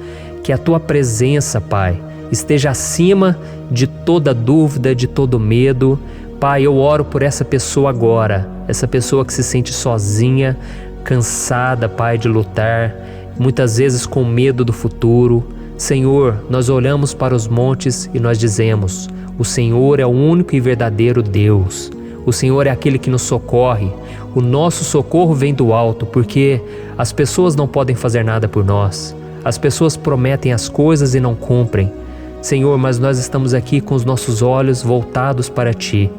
que a Tua presença, Pai, esteja acima de toda dúvida, de todo medo. Pai, eu oro por essa pessoa agora, essa pessoa que se sente sozinha, cansada, Pai, de lutar, muitas vezes com medo do futuro. Senhor, nós olhamos para os montes e nós dizemos: o Senhor é o único e verdadeiro Deus. O Senhor é aquele que nos socorre. O nosso socorro vem do alto, porque as pessoas não podem fazer nada por nós. As pessoas prometem as coisas e não cumprem. Senhor, mas nós estamos aqui com os nossos olhos voltados para Ti.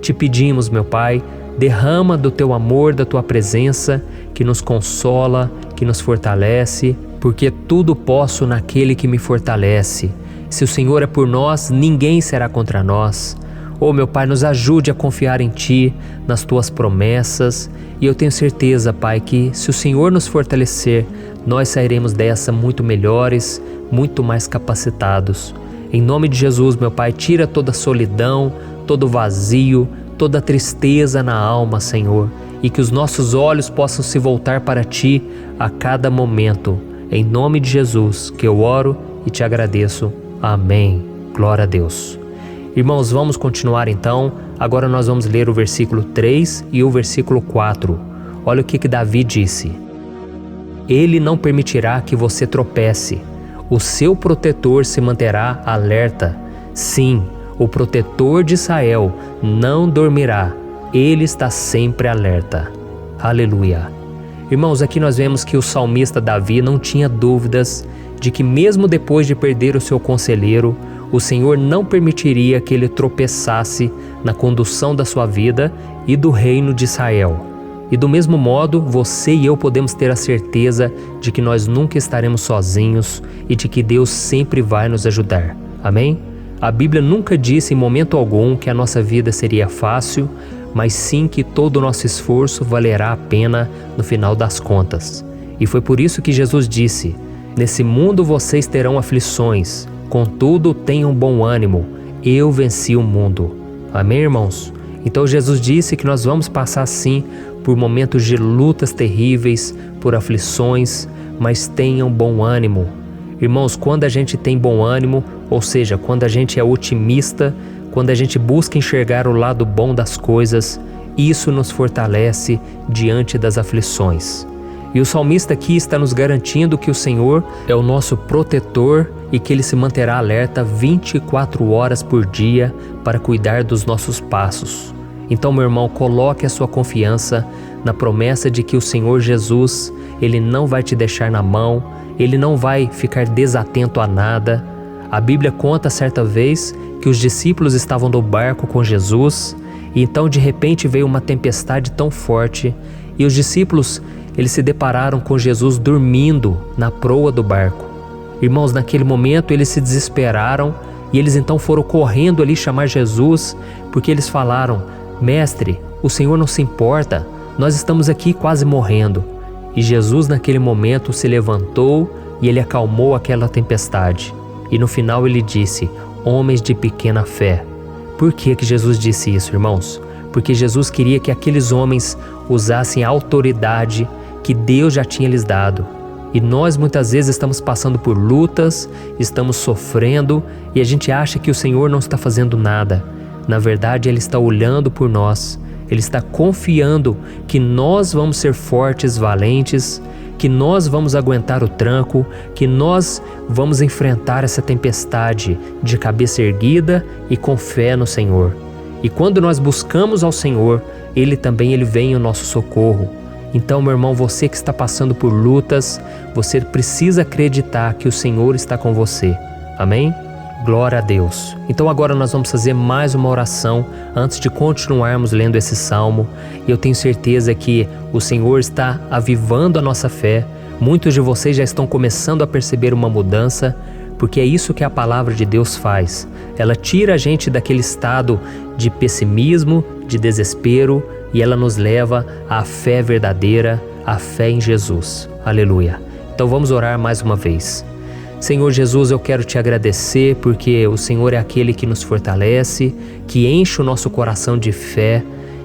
Te pedimos, meu Pai, derrama do Teu amor, da Tua presença, que nos consola, que nos fortalece, porque tudo posso naquele que me fortalece. Se o Senhor é por nós, ninguém será contra nós. Oh, meu Pai, nos ajude a confiar em Ti, nas Tuas promessas, e eu tenho certeza, Pai, que se o Senhor nos fortalecer, nós sairemos dessa muito melhores, muito mais capacitados. Em nome de Jesus, meu Pai, tira toda a solidão, todo o vazio, toda a tristeza na alma, Senhor, e que os nossos olhos possam se voltar para Ti a cada momento. Em nome de Jesus que eu oro e te agradeço. Amém. Glória a Deus. Irmãos, vamos continuar então. Agora nós vamos ler o versículo 3 e o versículo 4. Olha o que Davi disse: Ele não permitirá que você tropece. O seu protetor se manterá alerta. Sim, o protetor de Israel não dormirá. Ele está sempre alerta. Aleluia. Irmãos, aqui nós vemos que o salmista Davi não tinha dúvidas de que mesmo depois de perder o seu conselheiro, o Senhor não permitiria que ele tropeçasse na condução da sua vida e do reino de Israel. E do mesmo modo, você e eu podemos ter a certeza de que nós nunca estaremos sozinhos e de que Deus sempre vai nos ajudar. Amém? A Bíblia nunca disse em momento algum que a nossa vida seria fácil, mas sim que todo o nosso esforço valerá a pena no final das contas. E foi por isso que Jesus disse: Nesse mundo vocês terão aflições, contudo tenham bom ânimo, eu venci o mundo. Amém, irmãos? Então Jesus disse que nós vamos passar sim por momentos de lutas terríveis, por aflições, mas tenham bom ânimo. Irmãos, quando a gente tem bom ânimo, ou seja, quando a gente é otimista, quando a gente busca enxergar o lado bom das coisas, isso nos fortalece diante das aflições. E o salmista aqui está nos garantindo que o Senhor é o nosso protetor e que Ele se manterá alerta 24 horas por dia para cuidar dos nossos passos. Então, meu irmão, coloque a sua confiança na promessa de que o Senhor Jesus, Ele não vai te deixar na mão, Ele não vai ficar desatento a nada. A Bíblia conta certa vez que os discípulos estavam no barco com Jesus e então de repente veio uma tempestade tão forte e os discípulos eles se depararam com Jesus dormindo na proa do barco. Irmãos, naquele momento eles se desesperaram e eles então foram correndo ali chamar Jesus, porque eles falaram: Mestre, o Senhor não se importa, nós estamos aqui quase morrendo. E Jesus naquele momento se levantou e Ele acalmou aquela tempestade. E no final Ele disse: Homens de pequena fé. Por que Jesus disse isso, irmãos? Porque Jesus queria que aqueles homens usassem a autoridade que Deus já tinha lhes dado. E nós muitas vezes estamos passando por lutas, estamos sofrendo e a gente acha que o Senhor não está fazendo nada. Na verdade, Ele está olhando por nós. Ele está confiando que nós vamos ser fortes, valentes, que nós vamos aguentar o tranco, que nós vamos enfrentar essa tempestade de cabeça erguida e com fé no Senhor. E quando nós buscamos ao Senhor, Ele vem em nosso socorro. Então, meu irmão, você que está passando por lutas, você precisa acreditar que o Senhor está com você. Amém? Glória a Deus. Então agora nós vamos fazer mais uma oração antes de continuarmos lendo esse salmo. E eu tenho certeza que o Senhor está avivando a nossa fé. Muitos de vocês já estão começando a perceber uma mudança, porque é isso que a palavra de Deus faz. Ela tira a gente daquele estado de pessimismo, de desespero, e ela nos leva à fé verdadeira, à fé em Jesus. Aleluia. Então vamos orar mais uma vez. Senhor Jesus, eu quero te agradecer porque o Senhor é aquele que nos fortalece, que enche o nosso coração de fé.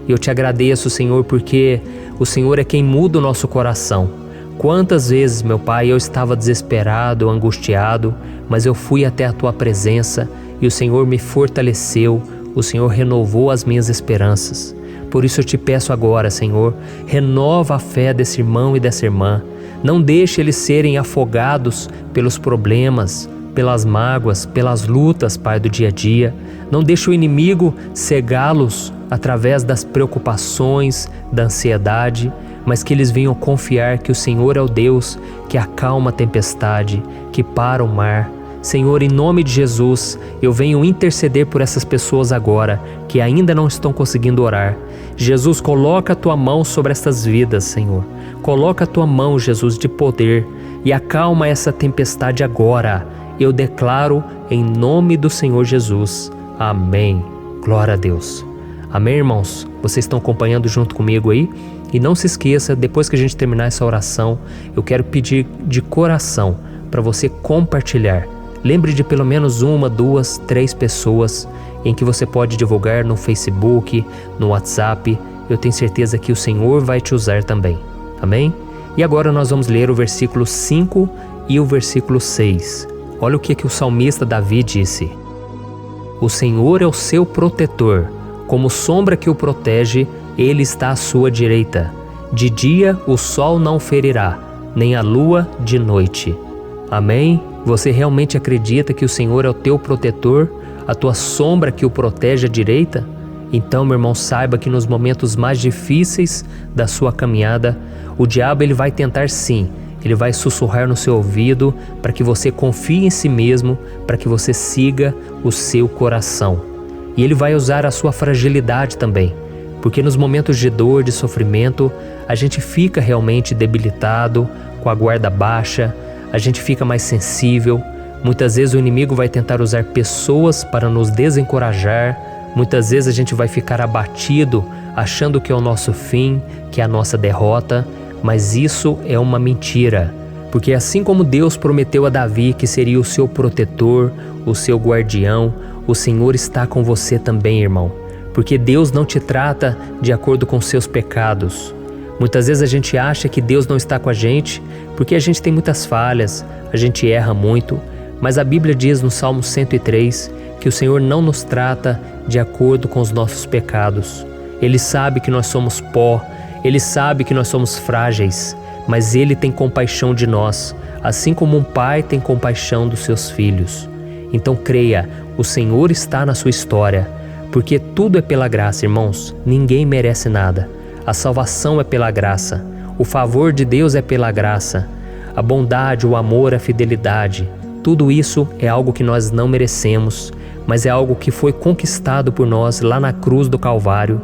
E eu te agradeço, Senhor, porque o Senhor é quem muda o nosso coração. Quantas vezes, meu Pai, eu estava desesperado, angustiado, mas eu fui até a Tua presença e o Senhor me fortaleceu, o Senhor renovou as minhas esperanças. Por isso eu te peço agora, Senhor, renova a fé desse irmão e dessa irmã. Não deixe eles serem afogados pelos problemas, pelas mágoas, pelas lutas, Pai, do dia a dia. Não deixe o inimigo cegá-los através das preocupações, da ansiedade, mas que eles venham confiar que o Senhor é o Deus que acalma a tempestade, que para o mar. Senhor, em nome de Jesus, eu venho interceder por essas pessoas agora que ainda não estão conseguindo orar. Jesus, coloca a Tua mão sobre estas vidas, Senhor. Coloca a Tua mão, Jesus, de poder e acalma essa tempestade agora. Eu declaro em nome do Senhor Jesus. Amém. Glória a Deus. Amém, irmãos? Vocês estão acompanhando junto comigo aí? E não se esqueça, depois que a gente terminar essa oração, eu quero pedir de coração para você compartilhar. Lembre de pelo menos 1, 2, 3 pessoas em que você pode divulgar no Facebook, no WhatsApp. Eu tenho certeza que o Senhor vai te usar também. Amém? E agora nós vamos ler o versículo 5 e o versículo 6. Olha o que o salmista Davi disse. O Senhor é o seu protetor, como sombra que o protege, Ele está à sua direita. De dia o sol não ferirá, nem a lua de noite. Amém? Você realmente acredita que o Senhor é o teu protetor, a tua sombra que o protege à direita? Então, meu irmão, saiba que nos momentos mais difíceis da sua caminhada, o diabo ele vai tentar sim, ele vai sussurrar no seu ouvido para que você confie em si mesmo, para que você siga o seu coração. E ele vai usar a sua fragilidade também, porque nos momentos de dor, de sofrimento, a gente fica realmente debilitado, com a guarda baixa, a gente fica mais sensível. Muitas vezes o inimigo vai tentar usar pessoas para nos desencorajar. Muitas vezes a gente vai ficar abatido, achando que é o nosso fim, que é a nossa derrota. Mas isso é uma mentira, porque assim como Deus prometeu a Davi que seria o seu protetor, o seu guardião, o Senhor está com você também, irmão. Porque Deus não te trata de acordo com seus pecados. Muitas vezes a gente acha que Deus não está com a gente porque a gente tem muitas falhas, a gente erra muito, mas a Bíblia diz no Salmo 103 que o Senhor não nos trata de acordo com os nossos pecados. Ele sabe que nós somos pó, Ele sabe que nós somos frágeis, mas Ele tem compaixão de nós, assim como um pai tem compaixão dos seus filhos. Então creia, o Senhor está na sua história, porque tudo é pela graça, irmãos, ninguém merece nada. A salvação é pela graça, o favor de Deus é pela graça, a bondade, o amor, a fidelidade, tudo isso é algo que nós não merecemos, mas é algo que foi conquistado por nós lá na cruz do Calvário,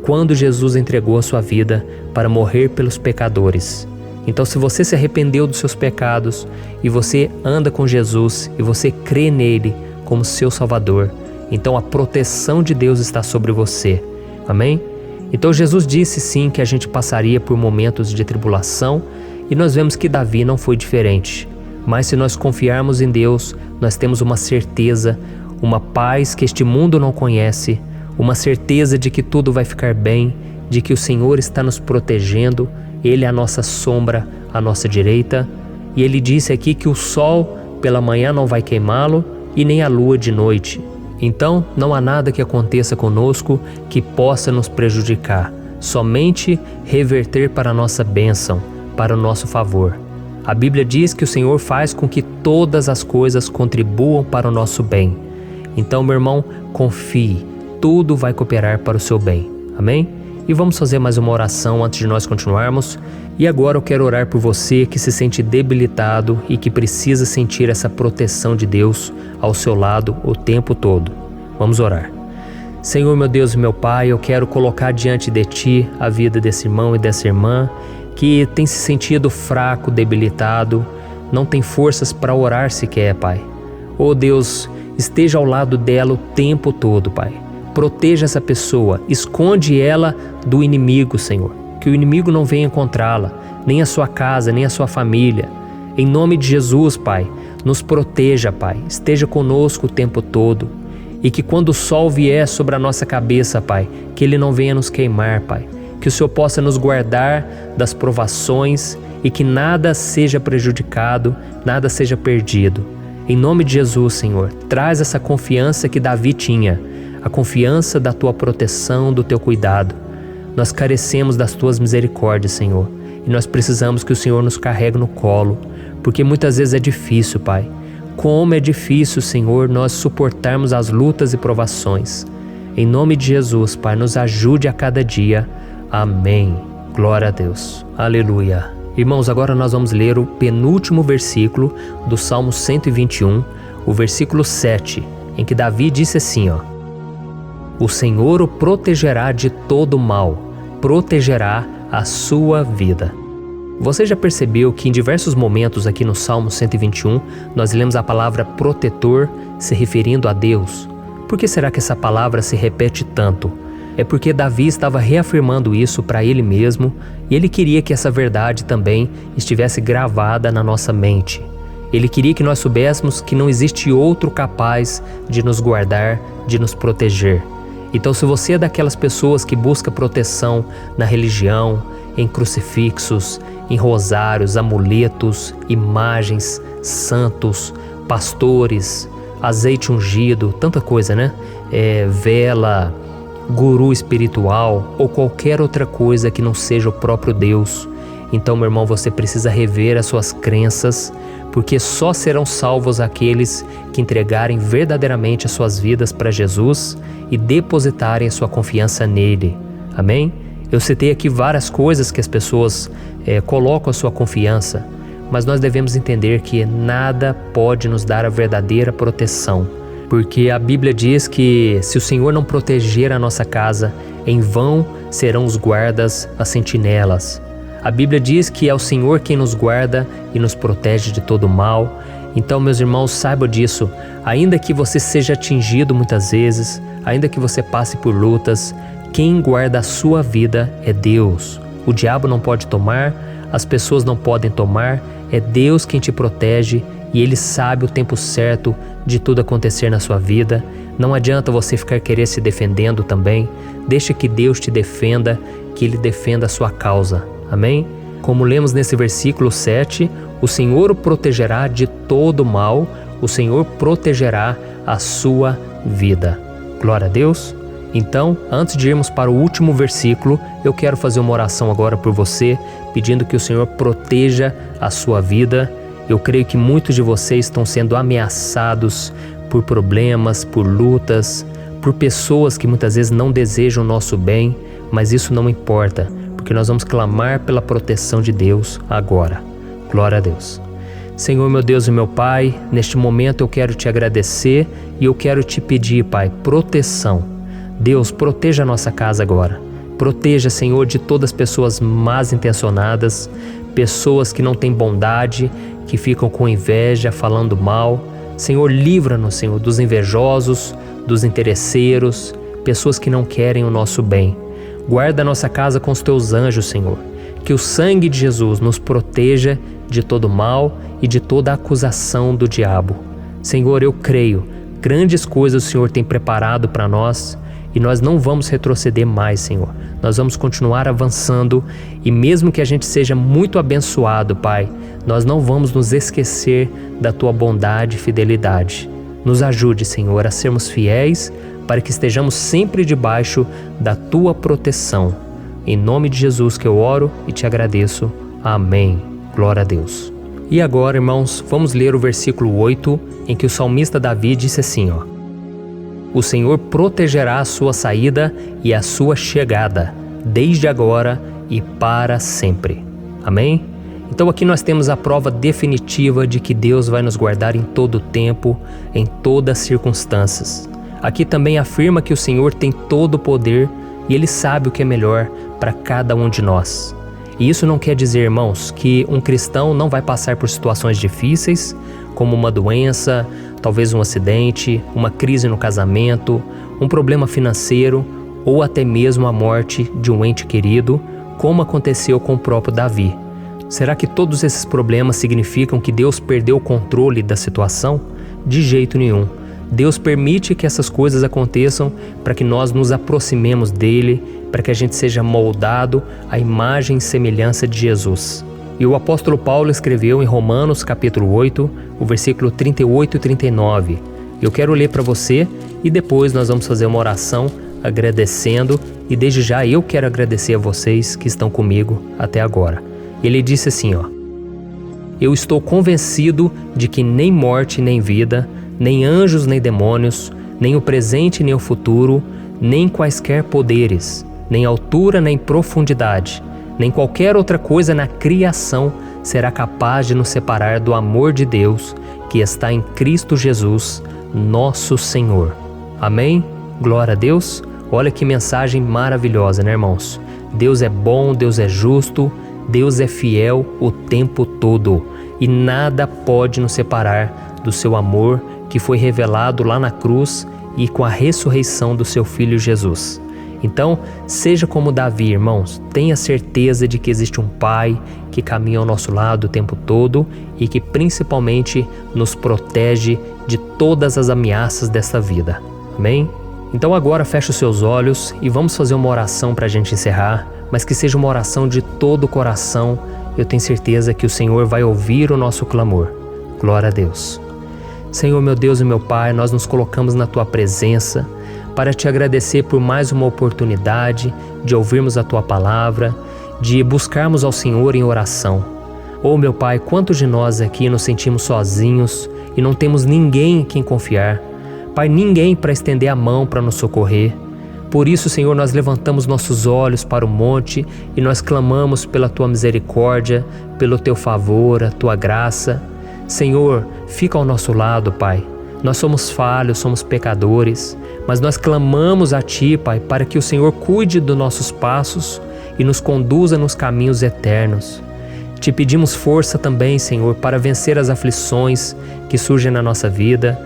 quando Jesus entregou a sua vida para morrer pelos pecadores. Então, se você se arrependeu dos seus pecados e você anda com Jesus e você crê nele como seu Salvador, então a proteção de Deus está sobre você. Amém? Então Jesus disse sim que a gente passaria por momentos de tribulação e nós vemos que Davi não foi diferente. Mas se nós confiarmos em Deus, nós temos uma certeza, uma paz que este mundo não conhece, uma certeza de que tudo vai ficar bem, de que o Senhor está nos protegendo, Ele é a nossa sombra, à nossa direita. E Ele disse aqui que o sol pela manhã não vai queimá-lo e nem a lua de noite. Então, não há nada que aconteça conosco que possa nos prejudicar, somente reverter para a nossa bênção, para o nosso favor. A Bíblia diz que o Senhor faz com que todas as coisas contribuam para o nosso bem. Então, meu irmão, confie, tudo vai cooperar para o seu bem. Amém? E vamos fazer mais uma oração antes de nós continuarmos. E agora eu quero orar por você que se sente debilitado e que precisa sentir essa proteção de Deus ao seu lado o tempo todo. Vamos orar. Senhor, meu Deus e meu Pai, eu quero colocar diante de Ti a vida desse irmão e dessa irmã que tem se sentido fraco, debilitado, não tem forças para orar sequer, Pai. Oh Deus, esteja ao lado dela o tempo todo, Pai. Proteja essa pessoa, esconde ela do inimigo, Senhor. Que o inimigo não venha encontrá-la, nem a sua casa, nem a sua família. Em nome de Jesus, Pai, nos proteja, Pai, esteja conosco o tempo todo. E que quando o sol vier sobre a nossa cabeça, Pai, que ele não venha nos queimar, Pai. Que o Senhor possa nos guardar das provações e que nada seja prejudicado, nada seja perdido. Em nome de Jesus, Senhor, traz essa confiança que Davi tinha, a confiança da Tua proteção, do Teu cuidado. Nós carecemos das Tuas misericórdias, Senhor, e nós precisamos que o Senhor nos carregue no colo, porque muitas vezes é difícil, Pai. Como é difícil, Senhor, nós suportarmos as lutas e provações. Em nome de Jesus, Pai, nos ajude a cada dia. Amém. Glória a Deus. Aleluia. Irmãos, agora nós vamos ler o penúltimo versículo do Salmo 121, o versículo 7, em que Davi disse assim, O Senhor o protegerá de todo mal, protegerá a sua vida. Você já percebeu que em diversos momentos aqui no Salmo 121, nós lemos a palavra protetor se referindo a Deus? Por que será que essa palavra se repete tanto? É porque Davi estava reafirmando isso para ele mesmo e ele queria que essa verdade também estivesse gravada na nossa mente. Ele queria que nós soubéssemos que não existe outro capaz de nos guardar, de nos proteger. Então, se você é daquelas pessoas que busca proteção na religião, em crucifixos, em rosários, amuletos, imagens, santos, pastores, azeite ungido, tanta coisa, né? Vela, guru espiritual ou qualquer outra coisa que não seja o próprio Deus. Então, meu irmão, você precisa rever as suas crenças, porque só serão salvos aqueles que entregarem verdadeiramente as suas vidas para Jesus e depositarem a sua confiança nele. Amém? Eu citei aqui várias coisas que as pessoas colocam a sua confiança, mas nós devemos entender que nada pode nos dar a verdadeira proteção, porque a Bíblia diz que se o Senhor não proteger a nossa casa, em vão serão os guardas, as sentinelas. A Bíblia diz que é o Senhor quem nos guarda e nos protege de todo mal. Então, meus irmãos, saibam disso. Ainda que você seja atingido muitas vezes, ainda que você passe por lutas, quem guarda a sua vida é Deus. O diabo não pode tomar, as pessoas não podem tomar, é Deus quem te protege e Ele sabe o tempo certo de tudo acontecer na sua vida. Não adianta você ficar querer se defendendo também. Deixa que Deus te defenda, que Ele defenda a sua causa. Amém? Como lemos nesse versículo 7, o Senhor o protegerá de todo mal, o Senhor protegerá a sua vida. Glória a Deus. Então, antes de irmos para o último versículo, eu quero fazer uma oração agora por você, pedindo que o Senhor proteja a sua vida. Eu creio que muitos de vocês estão sendo ameaçados por problemas, por lutas, por pessoas que muitas vezes não desejam o nosso bem, mas isso não importa, porque nós vamos clamar pela proteção de Deus agora. Glória a Deus. Senhor, meu Deus e meu Pai, neste momento eu quero te agradecer e eu quero te pedir, Pai, proteção. Deus, proteja a nossa casa agora. Proteja, Senhor, de todas as pessoas más intencionadas, pessoas que não têm bondade, que ficam com inveja, falando mal. Senhor, livra-nos, Senhor, dos invejosos, dos interesseiros, pessoas que não querem o nosso bem. Guarda a nossa casa com os teus anjos, Senhor. Que o sangue de Jesus nos proteja de todo mal e de toda acusação do diabo. Senhor, eu creio, grandes coisas o Senhor tem preparado para nós e nós não vamos retroceder mais, Senhor. Nós vamos continuar avançando e mesmo que a gente seja muito abençoado, Pai, nós não vamos nos esquecer da Tua bondade e fidelidade. Nos ajude, Senhor, a sermos fiéis para que estejamos sempre debaixo da Tua proteção. Em nome de Jesus que eu oro e te agradeço. Amém. Glória a Deus. E agora, irmãos, vamos ler o versículo 8, em que o salmista Davi disse assim, O Senhor protegerá a sua saída e a sua chegada, desde agora e para sempre. Amém? Então aqui nós temos a prova definitiva de que Deus vai nos guardar em todo o tempo, em todas as circunstâncias. Aqui também afirma que o Senhor tem todo o poder e Ele sabe o que é melhor para cada um de nós. E isso não quer dizer, irmãos, que um cristão não vai passar por situações difíceis, como uma doença, talvez um acidente, uma crise no casamento, um problema financeiro ou até mesmo a morte de um ente querido, como aconteceu com o próprio Davi. Será que todos esses problemas significam que Deus perdeu o controle da situação? De jeito nenhum. Deus permite que essas coisas aconteçam para que nós nos aproximemos dele, para que a gente seja moldado à imagem e semelhança de Jesus. E o apóstolo Paulo escreveu em Romanos capítulo 8, o versículo 38 e 39. Eu quero ler para você e depois nós vamos fazer uma oração agradecendo, e desde já eu quero agradecer a vocês que estão comigo até agora. Ele disse assim, Eu estou convencido de que nem morte nem vida, nem anjos nem demônios, nem o presente nem o futuro, nem quaisquer poderes, nem altura nem profundidade, nem qualquer outra coisa na criação será capaz de nos separar do amor de Deus que está em Cristo Jesus, nosso Senhor. Amém? Glória a Deus. Olha que mensagem maravilhosa, né, irmãos? Deus é bom, Deus é justo, Deus é fiel o tempo todo e nada pode nos separar do seu amor que foi revelado lá na cruz e com a ressurreição do seu Filho Jesus. Então, seja como Davi, irmãos, tenha certeza de que existe um Pai que caminha ao nosso lado o tempo todo e que principalmente nos protege de todas as ameaças desta vida. Amém? Então agora feche os seus olhos e vamos fazer uma oração para a gente encerrar, mas que seja uma oração de todo o coração. Eu tenho certeza que o Senhor vai ouvir o nosso clamor. Glória a Deus. Senhor, meu Deus e meu Pai, nós nos colocamos na Tua presença para Te agradecer por mais uma oportunidade de ouvirmos a Tua palavra, de buscarmos ao Senhor em oração. Oh, meu Pai, quantos de nós aqui nos sentimos sozinhos e não temos ninguém em quem confiar. Pai, ninguém para estender a mão para nos socorrer. Por isso, Senhor, nós levantamos nossos olhos para o monte e nós clamamos pela Tua misericórdia, pelo Teu favor, a Tua graça. Senhor, fica ao nosso lado, Pai. Nós somos falhos, somos pecadores, mas nós clamamos a Ti, Pai, para que o Senhor cuide dos nossos passos e nos conduza nos caminhos eternos. Te pedimos força também, Senhor, para vencer as aflições que surgem na nossa vida,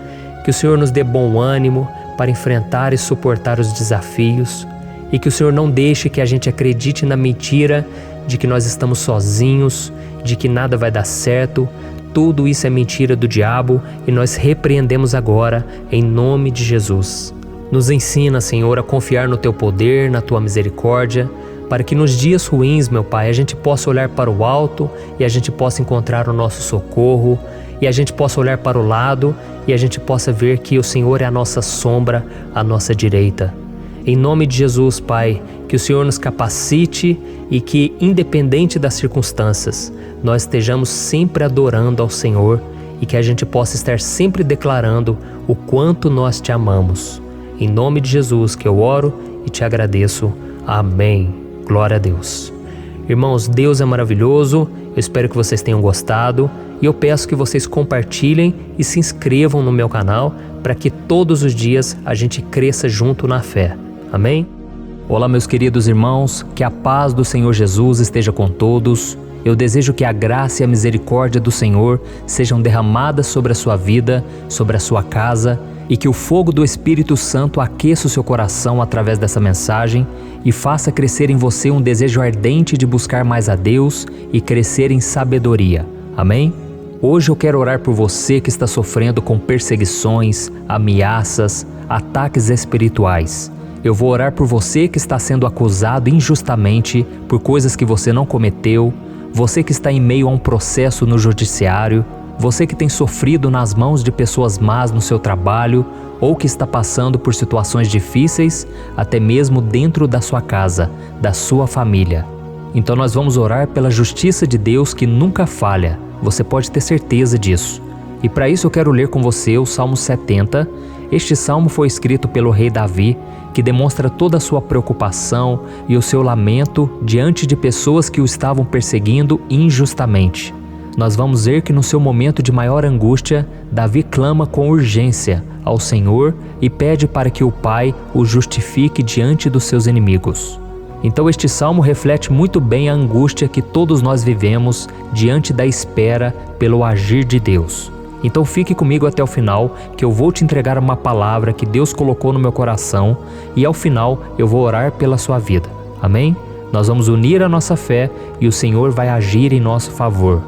que o Senhor nos dê bom ânimo para enfrentar e suportar os desafios e que o Senhor não deixe que a gente acredite na mentira de que nós estamos sozinhos, de que nada vai dar certo. Tudo isso é mentira do diabo e nós repreendemos agora em nome de Jesus. Nos ensina, Senhor, a confiar no Teu poder, na Tua misericórdia, para que nos dias ruins, meu Pai, a gente possa olhar para o alto e a gente possa encontrar o nosso socorro, e a gente possa olhar para o lado e a gente possa ver que o Senhor é a nossa sombra, a nossa direita. Em nome de Jesus, Pai, que o Senhor nos capacite e que, independente das circunstâncias, nós estejamos sempre adorando ao Senhor e que a gente possa estar sempre declarando o quanto nós Te amamos. Em nome de Jesus que eu oro e Te agradeço. Amém. Glória a Deus. Irmãos, Deus é maravilhoso. Eu espero que vocês tenham gostado e eu peço que vocês compartilhem e se inscrevam no meu canal para que todos os dias a gente cresça junto na fé. Amém? Olá, meus queridos irmãos, que a paz do Senhor Jesus esteja com todos. Eu desejo que a graça e a misericórdia do Senhor sejam derramadas sobre a sua vida, sobre a sua casa, e que o fogo do Espírito Santo aqueça o seu coração através dessa mensagem e faça crescer em você um desejo ardente de buscar mais a Deus e crescer em sabedoria. Amém? Hoje eu quero orar por você que está sofrendo com perseguições, ameaças, ataques espirituais. Eu vou orar por você que está sendo acusado injustamente por coisas que você não cometeu, você que está em meio a um processo no judiciário, você que tem sofrido nas mãos de pessoas más no seu trabalho ou que está passando por situações difíceis, até mesmo dentro da sua casa, da sua família. Então nós vamos orar pela justiça de Deus que nunca falha, você pode ter certeza disso. E para isso eu quero ler com você o Salmo 70. Este salmo foi escrito pelo rei Davi, que demonstra toda a sua preocupação e o seu lamento diante de pessoas que o estavam perseguindo injustamente. Nós vamos ver que no seu momento de maior angústia, Davi clama com urgência ao Senhor e pede para que o Pai o justifique diante dos seus inimigos. Então este salmo reflete muito bem a angústia que todos nós vivemos diante da espera pelo agir de Deus. Então fique comigo até o final, que eu vou te entregar uma palavra que Deus colocou no meu coração e ao final eu vou orar pela sua vida. Amém? Nós vamos unir a nossa fé e o Senhor vai agir em nosso favor.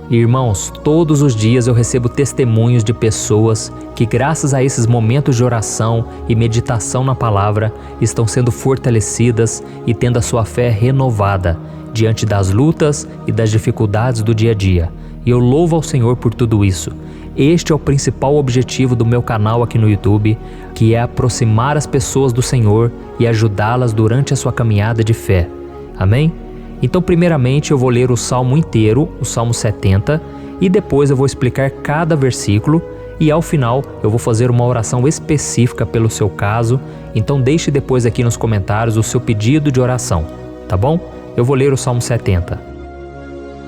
Irmãos, todos os dias eu recebo testemunhos de pessoas que, graças a esses momentos de oração e meditação na palavra, estão sendo fortalecidas e tendo a sua fé renovada diante das lutas e das dificuldades do dia a dia. E eu louvo ao Senhor por tudo isso. Este é o principal objetivo do meu canal aqui no YouTube, que é aproximar as pessoas do Senhor e ajudá-las durante a sua caminhada de fé. Amém? Então, primeiramente, eu vou ler o Salmo inteiro, o Salmo 70, e depois eu vou explicar cada versículo e ao final eu vou fazer uma oração específica pelo seu caso. Então deixe depois aqui nos comentários o seu pedido de oração, tá bom? Eu vou ler o Salmo 70.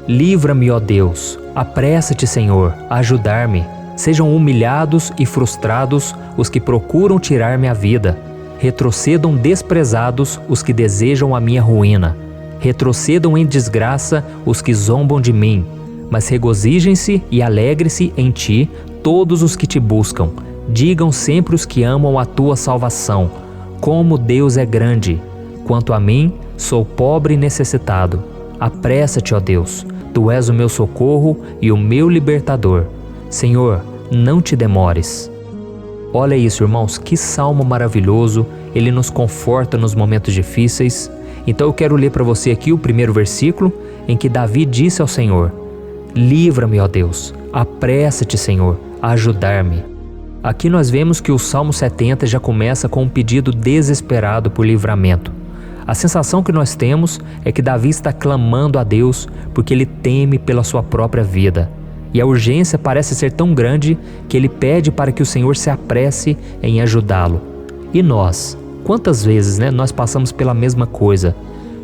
Livra-me, ó Deus, apressa-te, Senhor, a ajudar-me. Sejam humilhados e frustrados os que procuram tirar-me a vida. Retrocedam desprezados os que desejam a minha ruína. Retrocedam em desgraça os que zombam de mim, mas regozijem-se e alegre-se em ti todos os que te buscam. Digam sempre os que amam a tua salvação, como Deus é grande. Quanto a mim, sou pobre e necessitado. Apressa-te, ó Deus, tu és o meu socorro e o meu libertador. Senhor, não te demores. Olha isso, irmãos, que salmo maravilhoso, ele nos conforta nos momentos difíceis. Então eu quero ler para você aqui o primeiro versículo em que Davi disse ao Senhor: livra-me, ó Deus, apressa-te, Senhor, a ajudar-me. Aqui nós vemos que o Salmo 70 já começa com um pedido desesperado por livramento. A sensação que nós temos é que Davi está clamando a Deus porque ele teme pela sua própria vida. E a urgência parece ser tão grande que ele pede para que o Senhor se apresse em ajudá-lo. E nós? Quantas vezes nós passamos pela mesma coisa?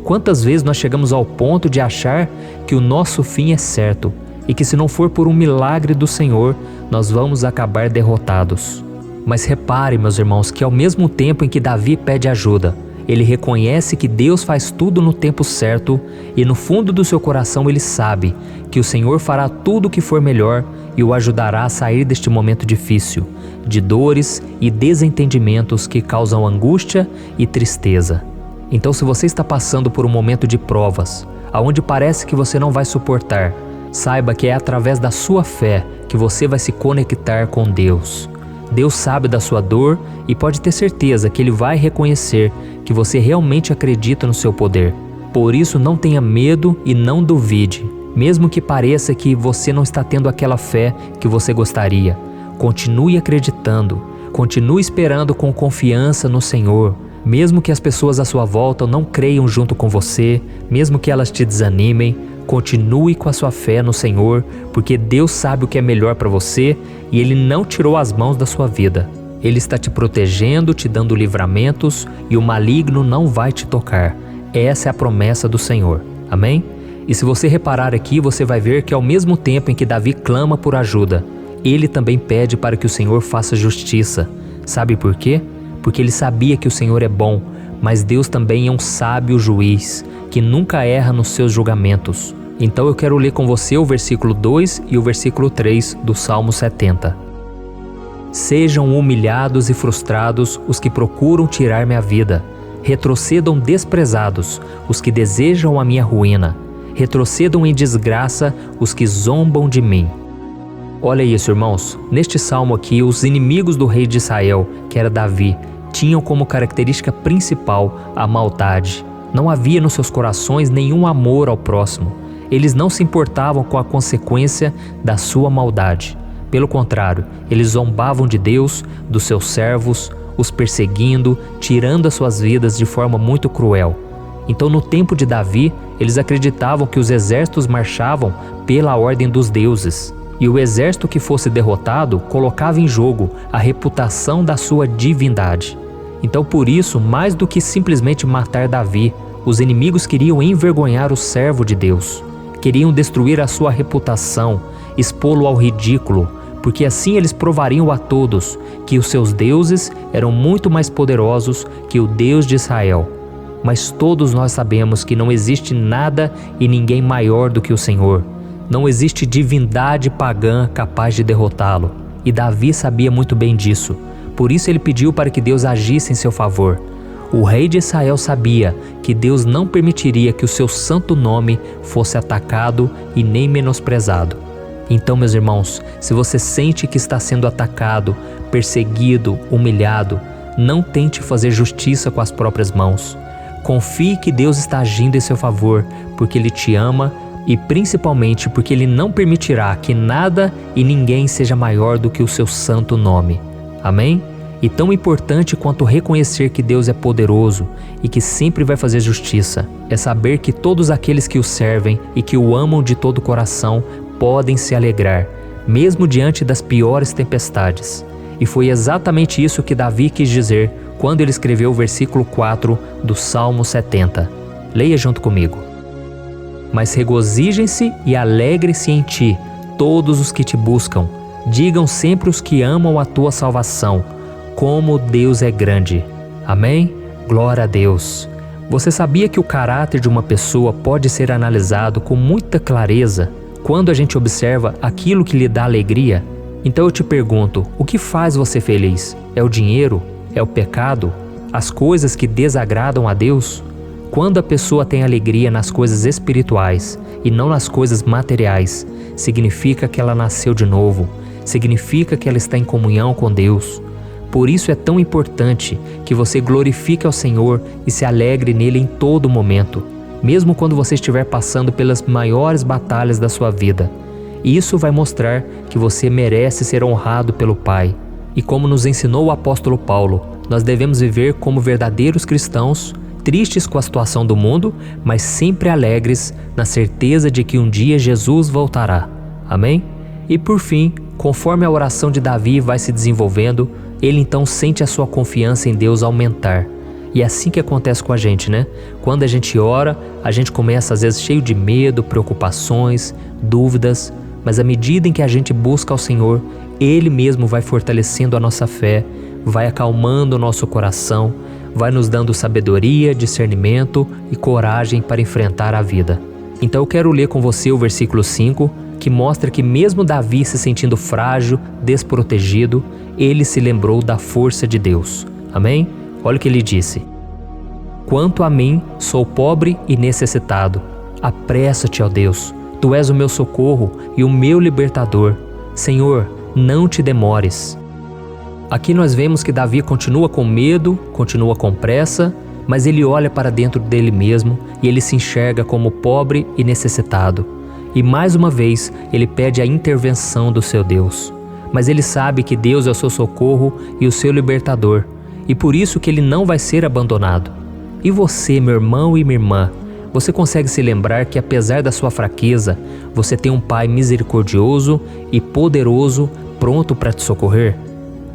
Quantas vezes nós chegamos ao ponto de achar que o nosso fim é certo e que se não for por um milagre do Senhor, nós vamos acabar derrotados? Mas repare, meus irmãos, que ao mesmo tempo em que Davi pede ajuda, ele reconhece que Deus faz tudo no tempo certo e no fundo do seu coração ele sabe que o Senhor fará tudo o que for melhor e o ajudará a sair deste momento difícil, de dores e desentendimentos que causam angústia e tristeza. Então, se você está passando por um momento de provas, aonde parece que você não vai suportar, saiba que é através da sua fé que você vai se conectar com Deus. Deus sabe da sua dor e pode ter certeza que Ele vai reconhecer que você realmente acredita no seu poder. Por isso, não tenha medo e não duvide, mesmo que pareça que você não está tendo aquela fé que você gostaria. Continue acreditando, continue esperando com confiança no Senhor. Mesmo que as pessoas à sua volta não creiam junto com você, mesmo que elas te desanimem, continue com a sua fé no Senhor, porque Deus sabe o que é melhor para você e Ele não tirou as mãos da sua vida. Ele está te protegendo, te dando livramentos e o maligno não vai te tocar. Essa é a promessa do Senhor. Amém? E se você reparar aqui, você vai ver que ao mesmo tempo em que Davi clama por ajuda, ele também pede para que o Senhor faça justiça. Sabe por quê? Porque ele sabia que o Senhor é bom, mas Deus também é um sábio juiz, que nunca erra nos seus julgamentos. Então eu quero ler com você o versículo 2 e o versículo 3 do Salmo 70. Sejam humilhados e frustrados os que procuram tirar-me a vida. Retrocedam desprezados os que desejam a minha ruína. Retrocedam em desgraça os que zombam de mim. Olha isso, irmãos. Neste salmo aqui, os inimigos do rei de Israel, que era Davi, tinham como característica principal a maldade. Não havia nos seus corações nenhum amor ao próximo. Eles não se importavam com a consequência da sua maldade. Pelo contrário, eles zombavam de Deus, dos seus servos, os perseguindo, tirando as suas vidas de forma muito cruel. Então, no tempo de Davi, eles acreditavam que os exércitos marchavam pela ordem dos deuses. E o exército que fosse derrotado colocava em jogo a reputação da sua divindade. Então, por isso, mais do que simplesmente matar Davi, os inimigos queriam envergonhar o servo de Deus. Queriam destruir a sua reputação, expô-lo ao ridículo, porque assim eles provariam a todos que os seus deuses eram muito mais poderosos que o Deus de Israel. Mas todos nós sabemos que não existe nada e ninguém maior do que o Senhor. Não existe divindade pagã capaz de derrotá-lo. E Davi sabia muito bem disso. Por isso ele pediu para que Deus agisse em seu favor. O rei de Israel sabia que Deus não permitiria que o seu santo nome fosse atacado e nem menosprezado. Então, meus irmãos, se você sente que está sendo atacado, perseguido, humilhado, não tente fazer justiça com as próprias mãos. Confie que Deus está agindo em seu favor, porque Ele te ama e principalmente porque Ele não permitirá que nada e ninguém seja maior do que o seu santo nome. Amém? E tão importante quanto reconhecer que Deus é poderoso e que sempre vai fazer justiça, é saber que todos aqueles que o servem e que o amam de todo o coração podem se alegrar, mesmo diante das piores tempestades. E foi exatamente isso que Davi quis dizer quando ele escreveu o versículo 4 do Salmo 70. Leia junto comigo. Mas regozijem-se e alegrem-se em ti, todos os que te buscam. Digam sempre os que amam a tua salvação, como Deus é grande. Amém? Glória a Deus. Você sabia que o caráter de uma pessoa pode ser analisado com muita clareza quando a gente observa aquilo que lhe dá alegria? Então eu te pergunto, o que faz você feliz? É o dinheiro? É o pecado? As coisas que desagradam a Deus? Quando a pessoa tem alegria nas coisas espirituais e não nas coisas materiais, significa que ela nasceu de novo, significa que ela está em comunhão com Deus. Por isso é tão importante que você glorifique ao Senhor e se alegre nele em todo momento, mesmo quando você estiver passando pelas maiores batalhas da sua vida. Isso vai mostrar que você merece ser honrado pelo Pai. E como nos ensinou o apóstolo Paulo, nós devemos viver como verdadeiros cristãos, tristes com a situação do mundo, mas sempre alegres na certeza de que um dia Jesus voltará. Amém? E por fim, conforme a oração de Davi vai se desenvolvendo, ele então sente a sua confiança em Deus aumentar. E é assim que acontece com a gente, né? Quando a gente ora, a gente começa às vezes cheio de medo, preocupações, dúvidas, mas à medida em que a gente busca ao Senhor, Ele mesmo vai fortalecendo a nossa fé, vai acalmando o nosso coração, vai nos dando sabedoria, discernimento e coragem para enfrentar a vida. Então eu quero ler com você o versículo 5, que mostra que mesmo Davi se sentindo frágil, desprotegido, ele se lembrou da força de Deus. Amém? Olha o que ele disse. Quanto a mim, sou pobre e necessitado. Apressa-te, ó Deus. Tu és o meu socorro e o meu libertador. Senhor, não te demores. Aqui nós vemos que Davi continua com medo, continua com pressa, mas ele olha para dentro dele mesmo e ele se enxerga como pobre e necessitado. E mais uma vez ele pede a intervenção do seu Deus. Mas ele sabe que Deus é o seu socorro e o seu libertador, e por isso que ele não vai ser abandonado. E você, meu irmão e minha irmã, você consegue se lembrar que apesar da sua fraqueza, você tem um Pai misericordioso e poderoso pronto para te socorrer?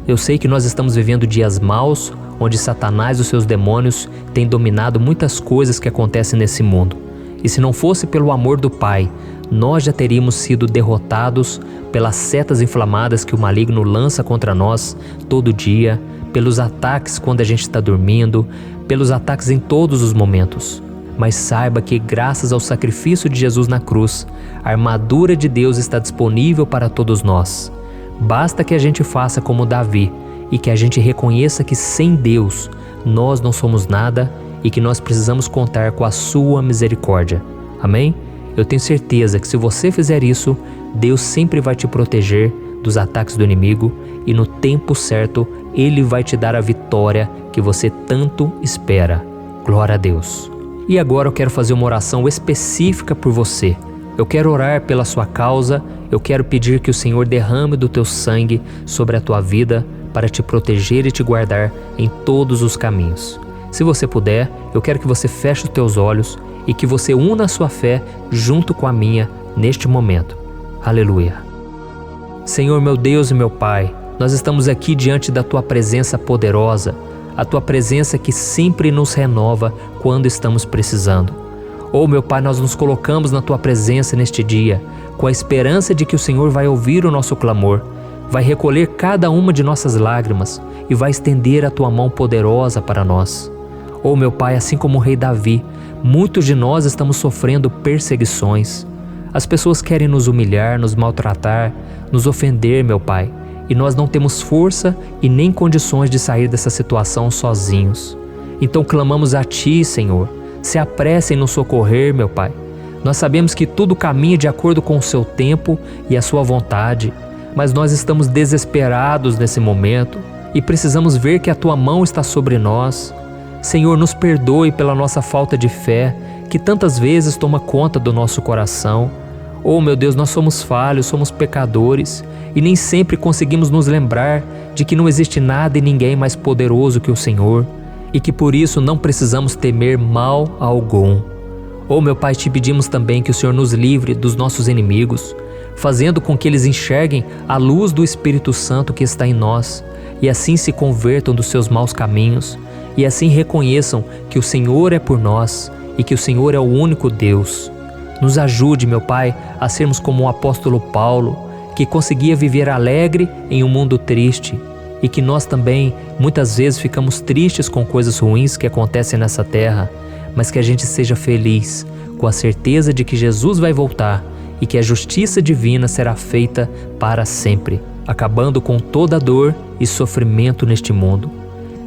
Eu sei que nós estamos vivendo dias maus, onde Satanás e os seus demônios têm dominado muitas coisas que acontecem nesse mundo. E se não fosse pelo amor do Pai, nós já teríamos sido derrotados pelas setas inflamadas que o maligno lança contra nós todo dia, pelos ataques quando a gente está dormindo, pelos ataques em todos os momentos. Mas saiba que graças ao sacrifício de Jesus na cruz, a armadura de Deus está disponível para todos nós. Basta que a gente faça como Davi e que a gente reconheça que sem Deus nós não somos nada e que nós precisamos contar com a sua misericórdia. Amém? Eu tenho certeza que se você fizer isso, Deus sempre vai te proteger dos ataques do inimigo e no tempo certo Ele vai te dar a vitória que você tanto espera. Glória a Deus. E agora eu quero fazer uma oração específica por você. Eu quero orar pela sua causa, eu quero pedir que o Senhor derrame do teu sangue sobre a tua vida para te proteger e te guardar em todos os caminhos. Se você puder, eu quero que você feche os teus olhos e que você una a sua fé junto com a minha neste momento. Aleluia. Senhor meu Deus e meu Pai, nós estamos aqui diante da Tua presença poderosa, a Tua presença que sempre nos renova quando estamos precisando. Oh meu Pai, nós nos colocamos na Tua presença neste dia, com a esperança de que o Senhor vai ouvir o nosso clamor, vai recolher cada uma de nossas lágrimas e vai estender a Tua mão poderosa para nós. Oh meu Pai, assim como o rei Davi, muitos de nós estamos sofrendo perseguições. As pessoas querem nos humilhar, nos maltratar, nos ofender, meu Pai, e nós não temos força e nem condições de sair dessa situação sozinhos. Então clamamos a Ti, Senhor. Se apresse em nos socorrer, meu Pai. Nós sabemos que tudo caminha de acordo com o Seu tempo e a Sua vontade, mas nós estamos desesperados nesse momento e precisamos ver que a Tua mão está sobre nós. Senhor, nos perdoe pela nossa falta de fé, que tantas vezes toma conta do nosso coração. Oh, meu Deus, nós somos falhos, somos pecadores e nem sempre conseguimos nos lembrar de que não existe nada e ninguém mais poderoso que o Senhor e que por isso não precisamos temer mal algum. Oh, meu Pai, te pedimos também que o Senhor nos livre dos nossos inimigos, fazendo com que eles enxerguem a luz do Espírito Santo que está em nós e assim se convertam dos seus maus caminhos e assim reconheçam que o Senhor é por nós e que o Senhor é o único Deus. Nos ajude, meu Pai, a sermos como o apóstolo Paulo, que conseguia viver alegre em um mundo triste e que nós também muitas vezes ficamos tristes com coisas ruins que acontecem nessa terra, mas que a gente seja feliz com a certeza de que Jesus vai voltar e que a justiça divina será feita para sempre, acabando com toda dor e sofrimento neste mundo.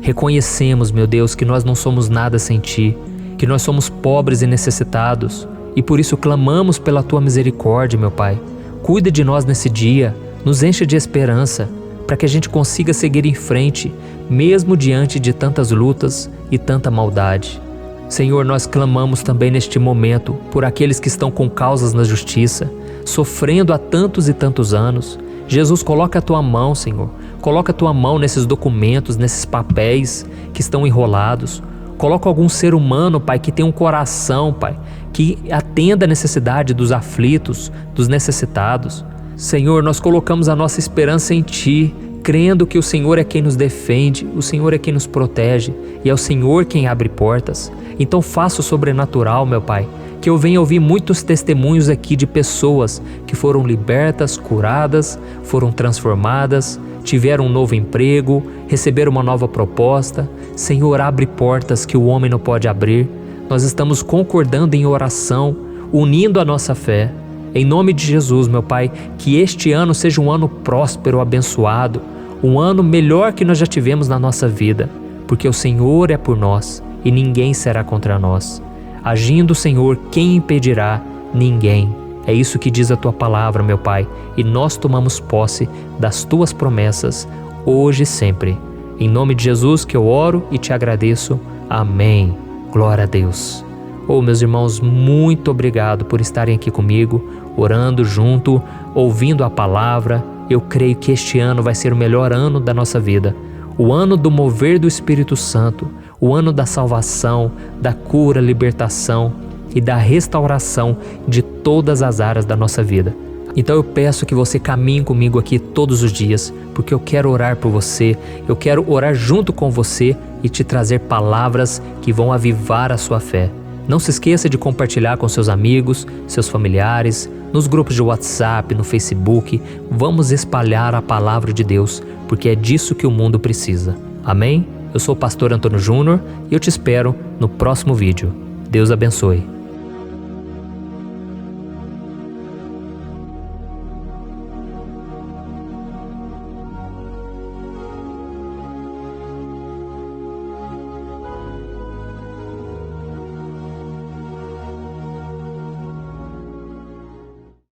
Reconhecemos, meu Deus, que nós não somos nada sem Ti, que nós somos pobres e necessitados, e por isso clamamos pela Tua misericórdia, meu Pai. Cuida de nós nesse dia, nos enche de esperança, para que a gente consiga seguir em frente, mesmo diante de tantas lutas e tanta maldade. Senhor, nós clamamos também neste momento por aqueles que estão com causas na justiça, sofrendo há tantos e tantos anos. Jesus, coloca a Tua mão, Senhor. Coloca a Tua mão nesses documentos, nesses papéis que estão enrolados. Coloca algum ser humano, Pai, que tem um coração, Pai, que atenda a necessidade dos aflitos, dos necessitados. Senhor, nós colocamos a nossa esperança em Ti, crendo que o Senhor é quem nos defende, o Senhor é quem nos protege e é o Senhor quem abre portas. Então faça o sobrenatural, meu Pai, que eu venha ouvir muitos testemunhos aqui de pessoas que foram libertas, curadas, foram transformadas, tiveram um novo emprego, receberam uma nova proposta. Senhor, abre portas que o homem não pode abrir. Nós estamos concordando em oração, unindo a nossa fé. Em nome de Jesus, meu Pai, que este ano seja um ano próspero, abençoado, um ano melhor que nós já tivemos na nossa vida, porque o Senhor é por nós e ninguém será contra nós. Agindo o Senhor, quem impedirá? Ninguém. É isso que diz a Tua palavra, meu Pai, e nós tomamos posse das Tuas promessas, hoje e sempre. Em nome de Jesus que eu oro e te agradeço. Amém. Glória a Deus. Oh, meus irmãos, muito obrigado por estarem aqui comigo, orando junto, ouvindo a palavra. Eu creio que este ano vai ser o melhor ano da nossa vida. O ano do mover do Espírito Santo, o ano da salvação, da cura, libertação e da restauração de todas as áreas da nossa vida. Então eu peço que você caminhe comigo aqui todos os dias, porque eu quero orar por você, eu quero orar junto com você e te trazer palavras que vão avivar a sua fé. Não se esqueça de compartilhar com seus amigos, seus familiares, nos grupos de WhatsApp, no Facebook. Vamos espalhar a palavra de Deus, porque é disso que o mundo precisa. Amém? Eu sou o pastor Antônio Júnior e eu te espero no próximo vídeo. Deus abençoe.